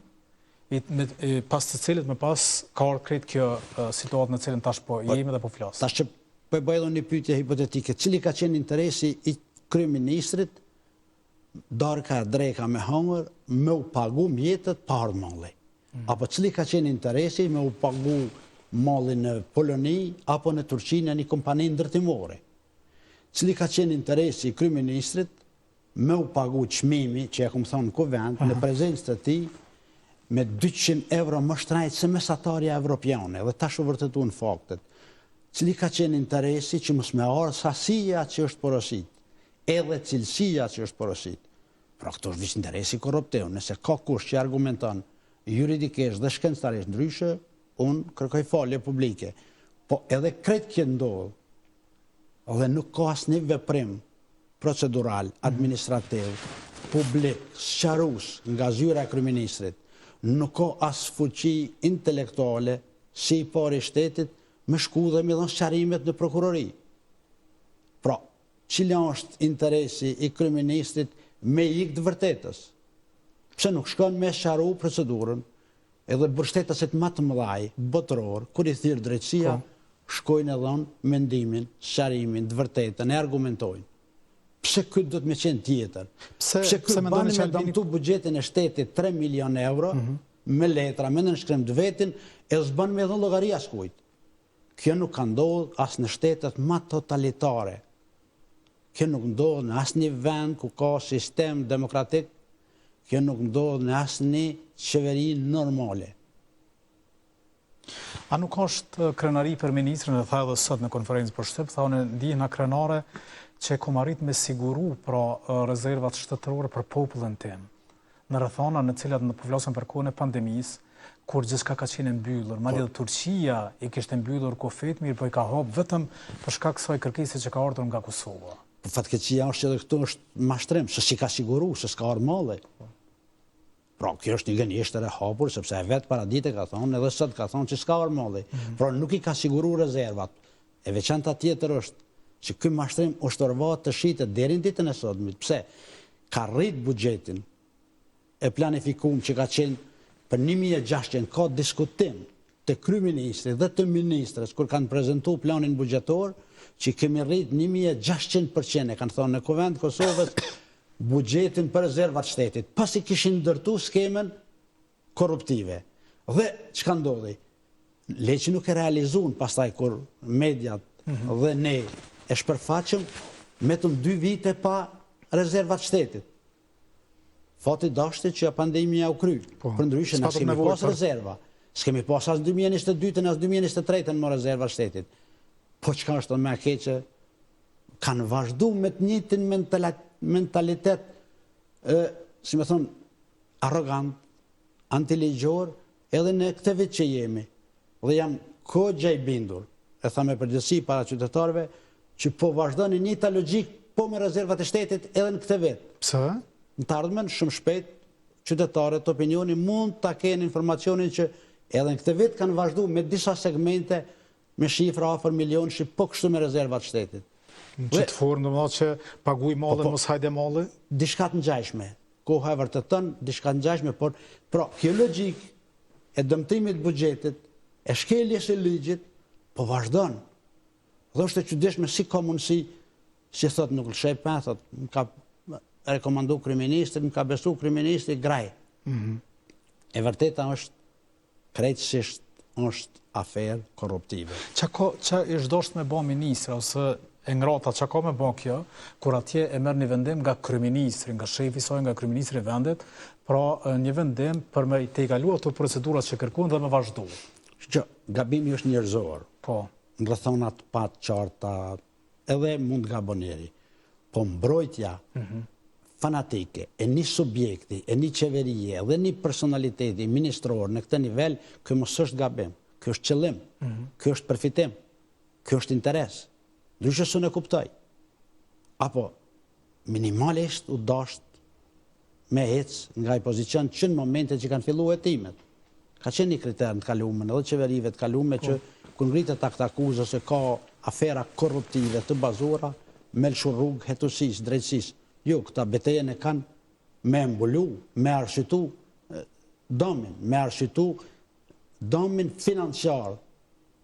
pas të cilit më pas ka ardhur krejt kjo situatë në cilën tash po jemi dhe po flas. Tash që po e bëj edhe një pyetje hipotetike, cili ka qenë interesi i kryeministrit Darka Dreka me hangër me u pagu mjetët pa ardhur malli? Apo cili ka qenë interesi me u pagu malli në Poloni apo në Turqi në një kompani ndërtimore? Cili ka qenë interesi i kryeministrit me u pagu çmimi që ja kam thonë në kuvend në prezencë të tij me 200 euro më shtrejt se mesatarja evropiane, dhe tash u vërtetuan faktet. Cili ka qenë interesi që mos me ardhë sasia që është porosit, edhe cilësia që është porosit. Pra këto është vishë interesi korruptiv. Nëse ka kush që argumenton juridikisht dhe shkencëtarisht ndryshe, unë kërkoj falje publike. Po edhe krejt kjo ndodhë, dhe nuk ka asnjë veprim procedural, administrativ, publik, sqarues nga zyra e kryeministrit, nuk ka as fuqi intelektuale si i pari shtetit me shku dhe me dhënë sqarimet në prokurori. Pra, cila është interesi i kryeministrit me ikë të vërtetës? Pse nuk shkon me sqaru procedurën, edhe mbështetësit më të mëdhaj, botëror, kur i thirr drejtësia, shkojnë edhe në mendimin, sqarimin, të vërtetën, e argumentojnë. Pse këtë do të me qenë tjetër? Pse këtë bani me damtu bugjetin e shtetit 3 milion euro, me letra, me nënshkrim të vetin, e s'ban me dhënë llogari askujt. Kjo nuk ka ndodhur as në shtetet më totalitare. Kjo nuk ndodh në asnjë vend ku ka sistem demokratik, kjo nuk ndodh në asnjë qeveri normale. A nuk është krenari për ministrin, e tha edhe sot në konferencë për shtyp, tha unë ndihna krenare që kom arrit me siguru pra rezervat shtetërore për popullin tim. Në rrethona në cilat në përflasëm për kohën e pandemisë, kur gjithçka ka qenë mbyllur, madje Turqia i kishte mbyllur kufit, mirë po i ka hap vetëm për shkak kësaj kërkese që ka ardhur nga Kosova. Fatkeqësia është edhe këtu është mashtrim, se si ka siguru, se s'ka ardhur malli. Pra, kjo është një gënjeshtër e hapur, sepse e vetë para dite ka thonë, edhe sot ka thonë që s'ka ardhur malli. Pra, nuk i ka siguru rezervat. E veçanta tjetër është që ky mashtrim ushtorvat të shitet deri në ditën e sotme. Pse? Ka rrit buxhetin e planifikuar që ka qenë për 1600, ka diskutim të kryeministrit dhe të ministrës kur kanë prezantuar planin buxhetor që kemi rrit 1600%, e kanë thonë në Kuvend Kosovës, buxhetin për rezervat shtetit, pasi kishin ndërtu skemen korruptive. Dhe çka ndodhi? Leçi nuk e realizuan pastaj kur mediat dhe ne e shpërfaqëm metëm 2 vite pa rezervat shtetit. Fati dashti që pandemia u kry. Për ndryshe na s'kemi pas rezerva. S'kemi pas as 2022-ën as 2023-ën më rezervat shtetit. Po çka është më e keqe? Kanë vazhduar me të njëjtin mentalitet, si më thon, arrogant, antiligjor, edhe në këtë vit që jemi. Dhe jam kogja i bindur, e tha me përgjithësi para qytetarëve, që po vazhdojnë një njëjta logjik po me rezervat e shtetit edhe në këtë vit. Pse? Në të ardhmen shumë shpejt qytetarët opinioni mund ta kenë informacionin që Edhe në këtë vit kanë vazhdu me disa segmente me shifra afër milion po kështu me rezervat shtetit. Në qëtë formë, në që paguj malën, mos hajde malë? Dishka të ngjashme. Koha e vërtetën, dishka të ngjashme, por pra, kjo logjik e dëmtimit buxhetit, e shkeljes së ligjit, po vazhdon. Dhe është e çuditshme si ka mundësi, si thot nuk lëshej pa, thot, më ka rekomandu kryeministri, më ka besu kryeministri graj. E vërteta është krejtësisht është aferë korruptive. Qa ishtë dosht me ba ministra, ose e ngrata, qa ka me ba kjo, kur atje e merr një vendim nga kryeministri, nga shefi saj, nga kryeministri i vendit, pra një vendim për me të egalu ato procedurat që kërkuan dhe me vazhdu. Që gabimi është njerëzor. Po. Në rrethonat pa të qarta, edhe mund gaboneri. Po mbrojtja fanatike, e një subjekti, e një qeverie, dhe një personaliteti ministror në këtë nivel, kjo mos është gabim, kjo është qëllim, kjo është përfitim, kjo është interes. Ndryshe së në kuptoj. Apo, minimalisht u dasht me ecë nga i pozicion që në momentet që kanë fillu hetimet. Ka qenë një kriter në të kalume, edhe qeverive të kalume që kër ngritet akt akuzë se ka afera korruptive të bazura, me lëshur rrugë hetusis, drejtsis. Jo, këta betejen e kanë me mbulu, me arshitu domin, me arshitu domin financiar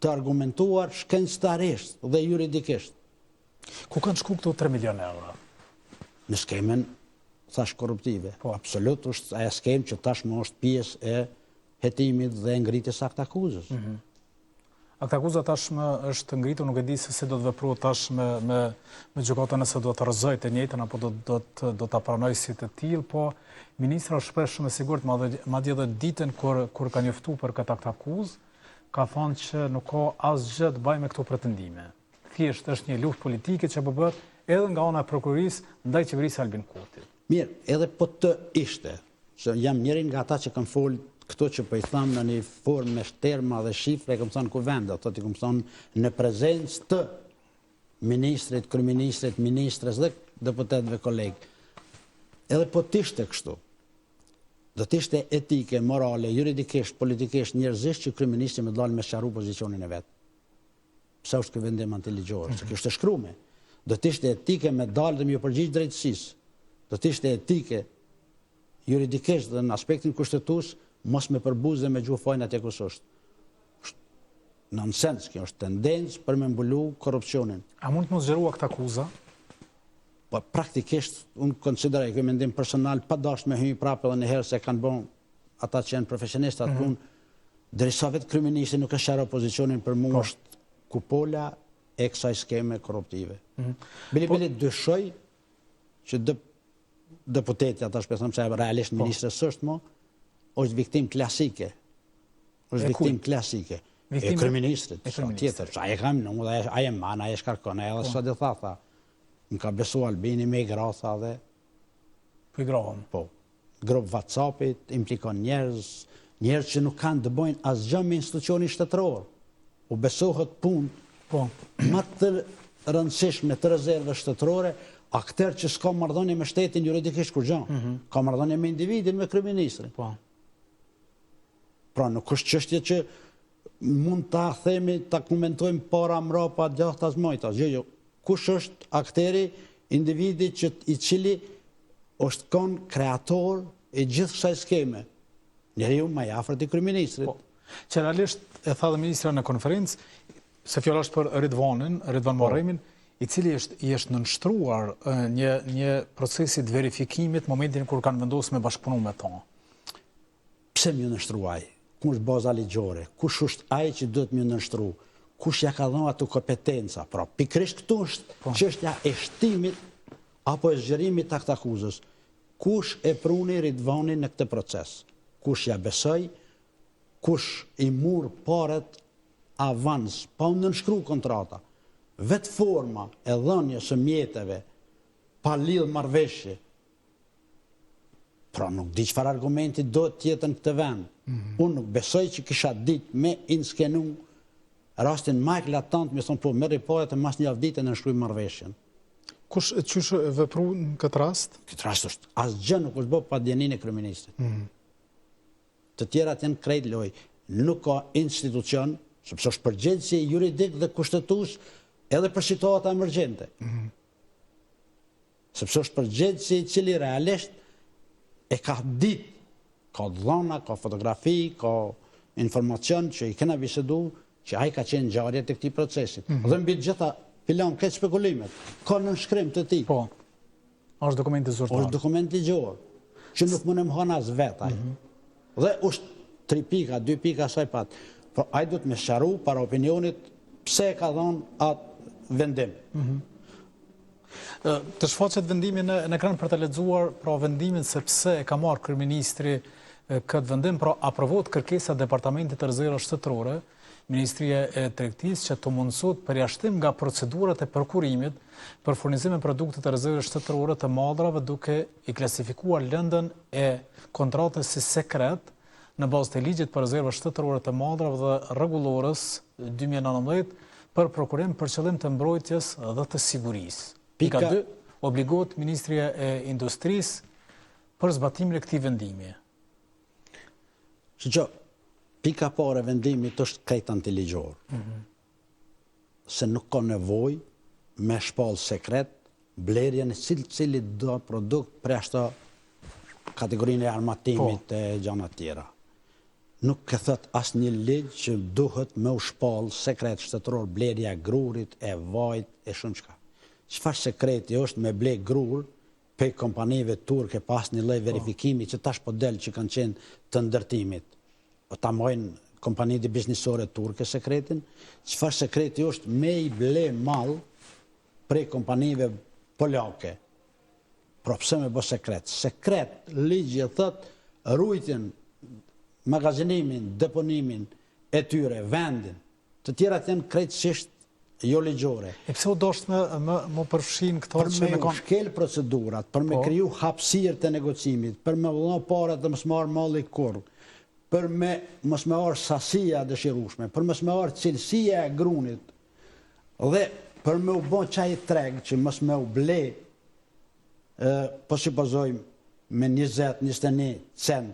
të argumentuar shkencëtarisht dhe juridikisht. Ku kanë shku këto 3 milion euro? Në skemen, thash korruptive. Po, absolut është aja skem që tashmë është pjesë e hetimit dhe ngritjes akt akuzës. Akt akuza tashmë është ngritur, nuk e di se do të veprohet tashmë me gjykatën nëse do të rrëzojë të njëjtën apo do ta pranojë si të tillë, po ministra është shpesh shumë e sigurt, madje edhe ditën kur ka njoftuar për këtë akt akuzë, ka thënë që nuk ka asgjë të bëjë me këto pretendime. Thjesht është një luftë politike që po bëhet edhe nga ana e prokurorisë ndaj qeverisë Albin Kurtit. Mirë, edhe po të ishte, se jam njërin nga ata që kanë folë këto që po i thamë në një formë me shterma dhe shifre, e këmë thonë kuvenda, të të këmë thonë në prezencë të ministrit, kryeministrit, ministres dhe deputetëve kolegë. Edhe po t'ishte kështu, do t'ishte etike, morale, juridikisht, politikisht, njerëzisht që kryeministri me dalë me sqaru pozicionin e vetë. Pse është ky vendim antiligjor, se kjo është e shkruar. Do t'ishte etike me dalë dhe me përgjigj drejtësisë. Do t'ishte etike juridikisht dhe në aspektin kushtetues mos me përbuz dhe me gjuhë fajnë atje kus është. Nonsens, kjo është tendencë për me mbulu korrupsionin. A mund të mos zgjerua këtë akuza? Po praktikisht, unë konsideroj kjo mendim personal, pa dash me hyj prapë edhe njëherë se kanë bon ata që janë profesionistë atë punë, derisa vetë kryeministri nuk e sharo pozicionin për mua është kupola e kësaj skeme korruptive. Bili dyshoj që deputeti, ata shpesëm se realisht ministrës është mo, është viktim klasike. është viktim klasike. E kryeministrit, tjetër. Aje kam në mu, aje man, aje shkarkon, aje dhe së dhe tha, më ka besu Albini me i gratha dhe... Për i grahon? Po. Grup WhatsAppit, implikon njerëz që nuk kanë të bojnë asgjë me institucionin shtetëror. U besohet punë, më të rëndësishme të rezerve shtetërore, akter që s'ka marrëdhënie me shtetin juridikisht kur gjanë. Ka marrëdhënie me individin, me kryeministrin. Pra nuk është çështje që mund ta themi, ta komentojmë para mrapa gjahtas mojtas. Jo. Kush është akteri, individi i cili është kon kreator e gjithë kësaj skeme? Njeriu më i afërt i kryeministrit. Që realisht e tha dhe ministra në konferencë, se fjala është për Ridvan Muharremin, i cili i është nënshtruar një procesit verifikimit momentin kur kanë vendosur me bashkëpunu me ta. Pse më nënshtruaj? Ku është baza ligjore? Kush është ai që duhet më nënshtru? Kush ja ka dhënë ato kompetenca? Pra, pikërisht këtu është çështja e shtimit apo e zgjerimit të akt akuzës. Kush e pruni Ridvanin në këtë proces? Kush ja besoi? Kush i mur paret avans, pa u nënshkru kontrata? Vetë forma e dhënies së mjeteve pa lidh marrëveshje. Pra nuk di çfarë argumenti do të jetë në këtë vend. Unë nuk besoj që kisha ditë me inskenu rastin më eklatant, me thonë po merri pare të mas një avdite në nënshkruaj marrëveshjen. Kush qysh vepru në këtë rast? Këtë rast është asgjë nuk është bërë pa dijenin e kryeministrit. Të tjerat janë krejt loj. nuk ka institucion, sepse është përgjegjësi juridik dhe kushtetues edhe për situata emergjente. Sepse është përgjegjësi i cili realisht e ka ditë, ka dhona, ka fotografi, ka informacion që i kena bisedu që ai ka qenë ngjarje të këtij procesi. Dhe mbi gjitha filan këtë spekulimet, ka në nënshkrim të tij. Po. Është dokument i zyrtar. Është dokument ligjor, që nuk mundem hënë as vetaj. Dhe është 3 pika, 2 pika asaj pat. Por ai duhet me sqaru para opinionit pse ka dhënë atë vendim. Të shfaqet vendimin në ekran për të lexuar pra vendimin se pse e ka marrë kryeministri këtë vendim, pra aprovohet kërkesa e Departamentit të Rezervave Shtetërore, Ministria e Tregtisë që të mundësot përjashtim nga procedurat e përkurimit për furnizim e produkte të rezervave shtetërore të madrave duke i klasifikuar lëndën e kontratës si sekret në bazë të ligjit për rezerva shtetërore të madrave dhe rregullorës 2019 për prokurim për qëllim të mbrojtjes dhe të sigurisë. Pika 2, obligohet Ministria e Industrisë për zbatimin e këtij vendimi. Pika pare vendimit është krejt antiligjor. Se nuk ka nevoj me shpall sekret blerje në cili do produkt për ashtë kategorinë e armatimit e gjana tjera. Nuk ke thët as një ligj që duhet me u shpall sekret shtetëror blerja grurit, e vajt, e shumë qka. Çfarë sekreti është me ble grur pe kompanive turke pas një lloj verifikimi që tash po del që kanë qenë të ndërtimit. Ta mojnë kompanit e biznisore turke sekretin, çfarë sekreti është me i ble mall prej kompanive polake. Pra pse me bë sekret? Sekret, ligji thot rujtjen, magazinimin, deponimin e tyre, vendin, të tjerat janë krejtësisht jo ligjore. E pse u dosht më përfshin këto që me kanë shkel procedurat, për me kriju hapësirë të negocimit, për me dhënë parat dhe mos marr malli kurrë, për me mos me marr sasia dëshirueshme, për mos me marr cilësia e grunit dhe për me u bën çaj treg që mos me u ble po supozojmë me 20-21 cent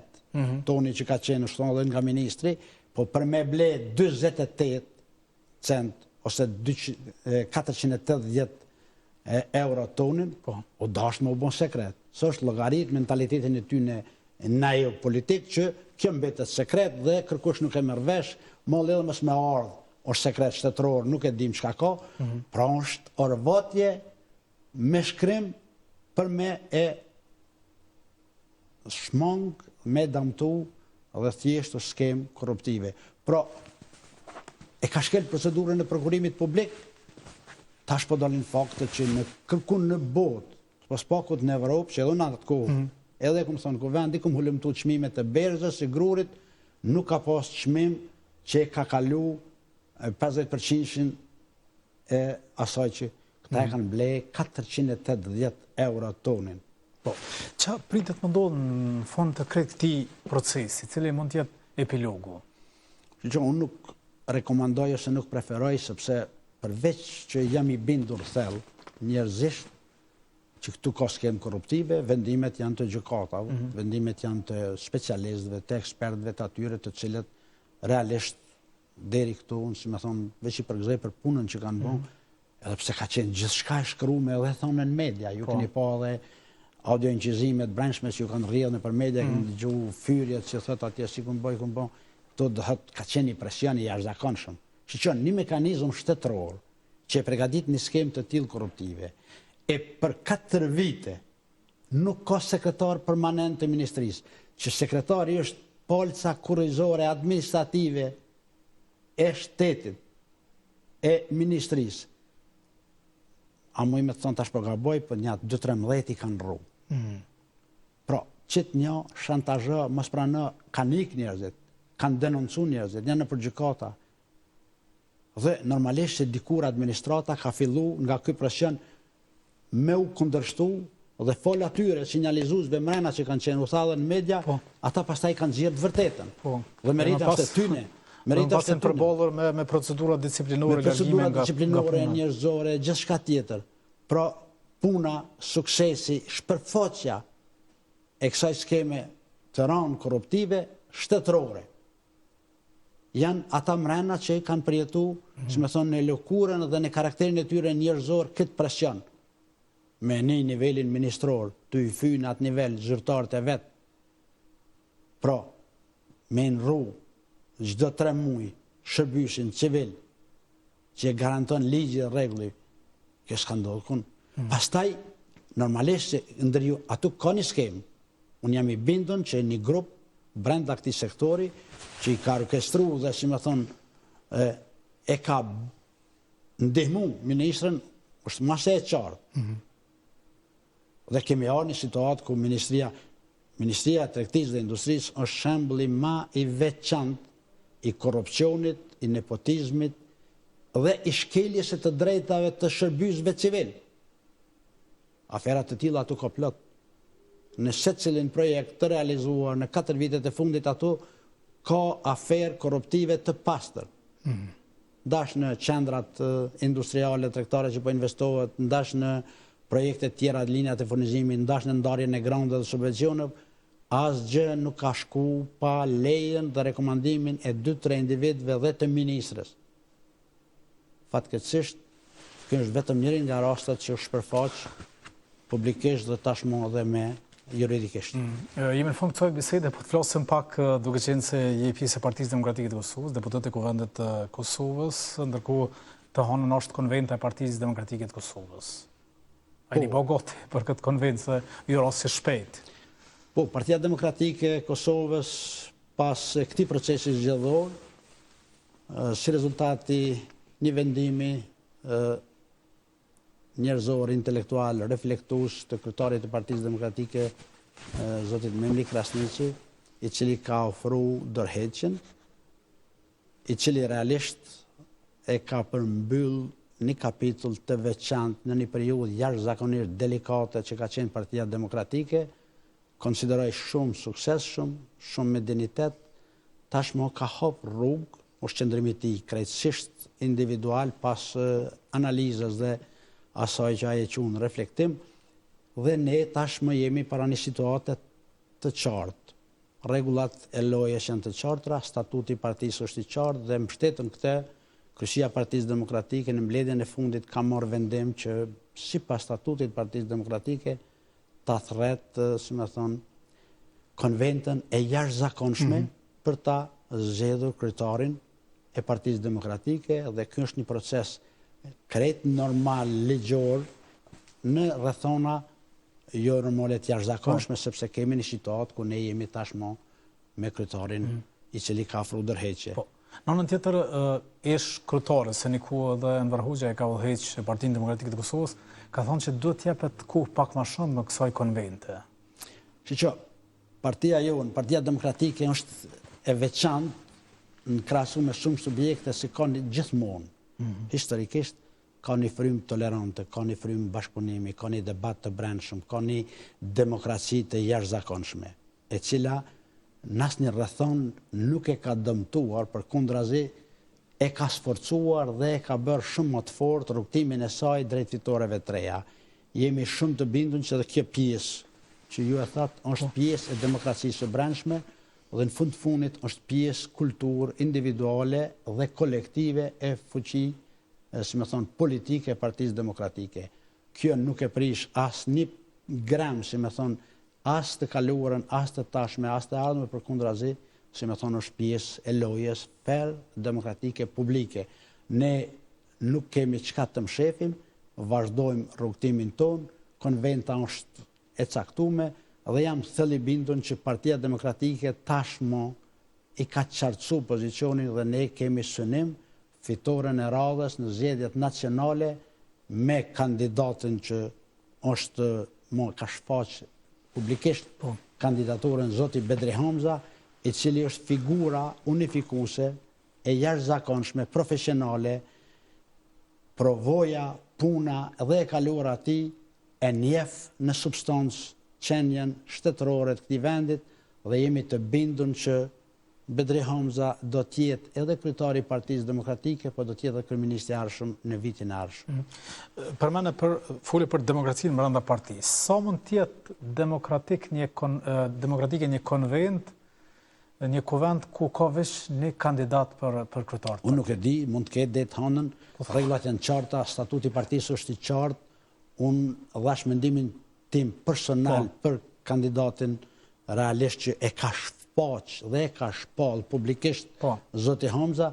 toni që ka qenë shtonë nga ministri, po për me ble 28 cent ose 480 euro tonin, o dash me u bon sekret. Së është logarit mentalitetin e ty në naiv politik që kjo mbetet sekret dhe kërkush nuk e mërvesh, ma ledhe mës me ardhë, është sekret shtetëror, nuk e dim qka ka, pra është orëvotje me shkrim për me e shmang, me damtu dhe thjeshtu skem korruptive. Pra, e ka shkel procedurën e prokurimit publik, tash po dalin fakte që në kërkun në botë, pas pakut në Evropë, që edhe në atë kohë, edhe këmë thonë, ku vendi këmë hullumtu çmimet e berzës, e grurit, nuk ka pas çmim që ka kalu 50% e asaj që këta e kanë ble 480 euro tonin. Qa pritet më ndodhë në fond të krejt këtij procesi, cili mund tjetë epilogu? Unë nuk rekomandoj ose nuk preferoj, sepse përveç që jam i bindur thellë njerëzisht që këtu ka skem korruptive, vendimet janë të gjykatave, vendimet janë të specialistëve, të ekspertëve të atyre të cilët realisht deri këtu, unë si me thonë, veç i përgëzoj për punën që kanë bën, edhe pse ka qenë gjithçka e shkruar edhe thonë në media, ju keni pa edhe audio incizimet brendshme që ju kanë rrjedhë nëpër media, keni dëgjuar fyrjet që thotë atje si ku bëj, to ka qenë një presion i jashtëzakonshëm. Shikon, një mekanizëm shtetëror që e përgatit një skem të tillë korruptive, e për 4 vite nuk ka sekretar permanent të ministrisë, që sekretari është polca kurrizore administrative e shtetit, e ministrisë. A muj me të thonë tash po gaboj, për një 2-13 i kanë rru. Pra, qëtë një shantazhë, mos pranë, kanë ik njerëzit, kanë denoncu njerëzit, janë në përgjykata. Dhe normalisht që dikur administrata ka fillu nga ky presion me u kundërshtu dhe fol atyre sinjalizuesve mrena që kanë qenë u thallën në media, ata pastaj kanë zgjedhur të vërtetën. Dhe merita është e tyne. Merita është e përballur me procedura disciplinore, me procedura disciplinore, njerëzore, gjithçka tjetër. Pra puna, suksesi, shpërfaqja e kësaj skeme të rënë korruptive shtetërore janë ata mrena që kanë përjetu, që me thonë, në lëkurën dhe në karakterin e tyre njerëzor këtë presion. Me një nivelin ministror, të i fynë atë nivel zyrtarët e vetë. Pra, me në ru, gjdo 3 muaj, shërbyshin civil, që e garanton ligji dhe regulli, kjo s'ka ndodhë kun. Pastaj, normalisht që ndërju, atu ka një skemë, unë jam i bindun që një grup brenda këtij sektori, që i ka orkestru dhe, si me thonë, e ka ndihmu ministrën, është masë e qartë. Dhe kemi arë një situatë ku Ministria e Tregtisë dhe Industrisë është shembulli ma i veçantë i korrupsionit, i nepotizmit dhe i shkeljes së të drejtave të shërbysëve civil. Aferat të tilla ato ka plot. Në secilin projekt të realizuar në 4 vitet e fundit ato ka aferë korruptive të pastër. Ndash në qendrat industriale tregtare që po investohet, ndash në projekte tjera të linjat e furnizimit, ndash në ndarjen e granteve dhe subvencioneve, asgjë nuk ka shku pa lejen dhe rekomandimin e 2-3 individëve dhe të ministrës. Fatkeqësisht, kjo është vetëm njëri nga rastet që është shpërfaq publikisht dhe tashmë edhe me juridikisht. Jemi në fund kësaj bisede, po të flasim pak duke qenë se je pjesë e Partisë Demokratike të Kosovës, deputet e Kuvendit të Kosovës, ndërkohë të hënën është konventa e Partisë Demokratike të Kosovës. A i një bogoti për këtë konvent se ju rasti shpejt. Po, Partia Demokratike e Kosovës pas këtij procesi zgjedhor, si rezultati një vendimi njerëzor, intelektual, reflektues të kryetarit të Partisë Demokratike, zotit Memli Krasniqi, i cili ka ofru dorëheqjen, i cili realisht e ka përmbyll një kapitull të veçantë në një periudhë jashtëzakonisht delikate që ka qenë Partia Demokratike, konsideroj shumë suksesshëm, shumë me dignitet, tashmë ka hap rrugë ushqendrimi i tij krejtësisht individual pas analizës dhe asaj që ai e qunë reflektim, dhe ne tashmë jemi para një situate të qartë. Rregullat e lojës janë të qarta, statuti i partisë është i qartë dhe mbështetën këtë Kryeshësia e Partisë Demokratike në mbledhjen e fundit ka marrë vendim që sipas statutit të Partisë Demokratike ta thret, si më thon, konventën e jashtëzakonshme për ta zgjedhur kryetarin e Partisë Demokratike, dhe ky është një proces krejt normal ligjor në rrethona jo normale të jashtëzakonshme, sepse kemi një situatë ku ne jemi tashmë me kryetarin i cili ka ofruar dorëheqje. Në anën tjetër, ish kryetari se një kohë dhe Enver Hoxha e ka udhëheq Partinë Demokratike të Kosovës, ka thonë që duhet t'jepet kohë pak më shumë në kësaj konvente. Që partia jonë, Partia Demokratike është e veçantë në krahasim me shumë subjekte si ka gjithmonë. Historikisht ka një frymë tolerante, ka një frymë bashkëpunimi, ka një debat të brendshëm, ka një demokraci të jashtëzakonshme, e cila në asnjë rrethon nuk e ka dëmtuar, përkundrazi e ka sforcuar dhe e ka bërë shumë më të fortë rrugtimin e saj drejt fitoreve të reja. Jemi shumë të bindur që edhe kjo pjesë që ju e thatë është pjesë e demokracisë së brendshme dhe në fund fundit është pjesë kulturë individuale dhe kolektive e fuqi, si më thonë, politike e Partisë Demokratike. Kjo nuk e prish as një gram, si më thonë, as të kaluarën, as të tashme, as të ardhme, përkundrazi, si më thonë, është pjesë e lojës për demokratike publike. Ne nuk kemi çka të mshefim, vazhdojmë rrugtimin ton, konventa është e caktuar dhe jam thellë i bindur që Partia Demokratike tashmë i ka qartësuar pozicionin dhe ne kemi synim fitoren e radhës në zgjedhjet nacionale me kandidatin që është ka shfaq publikisht kandidaturën zoti Bedri Hamza, i cili është figura unifikuese e jashtëzakonshme, profesionale, provoja, puna dhe e kaluar atij e njeh në substancë qenjen shtetërore të këtij vendit dhe jemi të bindur që Bedri Hamza do të jetë edhe kryetari i Partisë Demokratike, po do të jetë edhe kryeministri i ardhshëm në vitin e ardhshëm. Foli për demokracinë brenda partisë. Sa mund të jetë demokratike një konvent një kuvend ku ka veç një kandidat për kryetar. Unë nuk e di, mund të ketë det hanën, rregullat janë qarta, statuti i partisë është i qartë, unë dhash mendimin tim personal për kandidatin realisht që e ka shfaq dhe e ka shpall publikisht zoti Hamza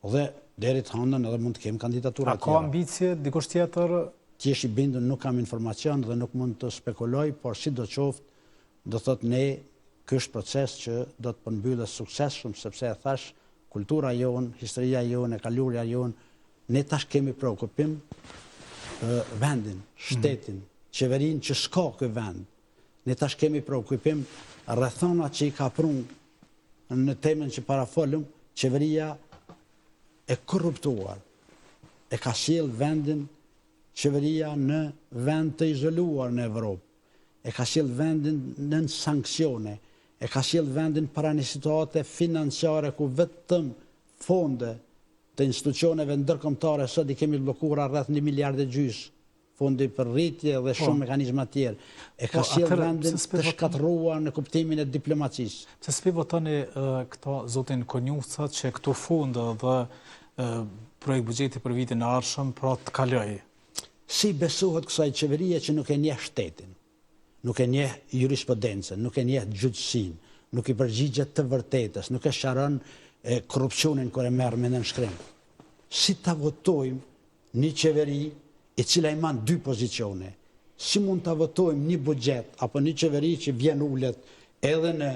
dhe deri të hanën edhe mund të kem kandidatura tjera. A ka ambicje dikush tjetër? Ti je i bindur, nuk kam informacion dhe nuk mund të spekuloj, por sidoqoftë do thot ne ky është proces që do të përmbyllet suksesshëm sepse e thash kultura jon, historia jon, e kaluria jon, ne tash kemi preokupim vendin, shtetin, qeverinë që s'ka ky vend. Ne tash kemi preokupim rrethona që i ka prunë në temën që parafolëm, qeveria e korruptuar, e ka sjell vendin qeveria në vend të izoluar në Evropë, e ka sjell vendin në sankcione, e ka sjell vendin para një situate financiare ku vetëm fonde të institucioneve ndërkombëtare sot i kemi bllokuar rreth 1,5 miliardë fondi për rritje dhe shumë mekanizma tjerë. E ka sjell vendin të shkatërruar në kuptimin e diplomacisë. Pse s'pi votoni këto zotin Konjuca që këtu fund dhe projekt buxheti për vitin e ardhshëm pra të kalojë? Si besohet kësaj qeverie që nuk e njeh shtetin, nuk e njeh jurisprudencën, nuk e njeh gjyqësinë, nuk i përgjigjet të vërtetës, nuk e sharon korrupsionin kur e merr me nënshkrim. Si ta votojmë një qeveri e cila i man 2 pozicione? Si mund ta votojmë një buxhet apo një qeveri që vjen ulet edhe në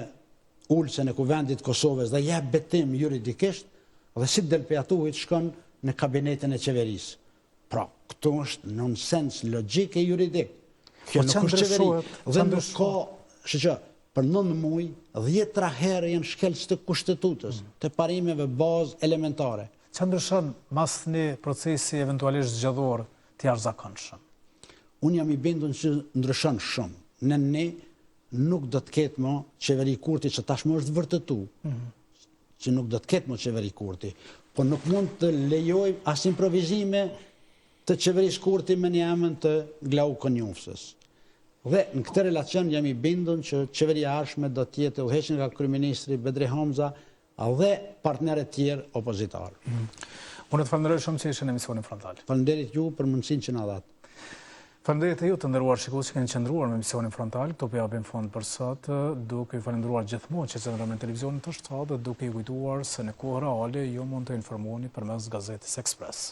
ulsen e kuvendit Kosovës dhe jep betim juridikisht dhe si del pejatuit shkon në kabinetin e qeverisë? Pra, këtu është nonsens logjik e juridik. Kjo nuk është qeveri. Dhe nuk ka, shqe, për 9 muaj, 10 herë janë shkelës të kushtetutës, të parimeve bazë elementare. Që ndryshon mas një procesi eventualisht zgjedhor të jashtëzakonshëm? Unë jam i bindur që ndryshon shumë. Në ne nuk do të ketë më qeveri Kurti që tashmë është vërtetu, që nuk do të ketë më qeveri Kurti, po nuk mund të lejojmë as improvizime të qeverisë Kurti me një emën të Glau Konjufsës. Dhe në këtë relacion jam i bindur që qeveria ardhshme do të jetë udhëhequr nga kryeministri Bedri Hamza dhe partnerët tjerë opozitar. Unë të falenderoj shumë që ishe në emisionin frontal. Faleminderit ju për mundësinë që na dhatë. Faleminderit e ju të nderuar shikues që keni qëndruar me emisionin frontal. Këto po japim fond për sot, duke ju falendëruar gjithmonë që qëndroni me televizionin të shtrat dhe duke ju kujtuar se në kohë reale ju mund të informoheni përmes gazetës Ekspres.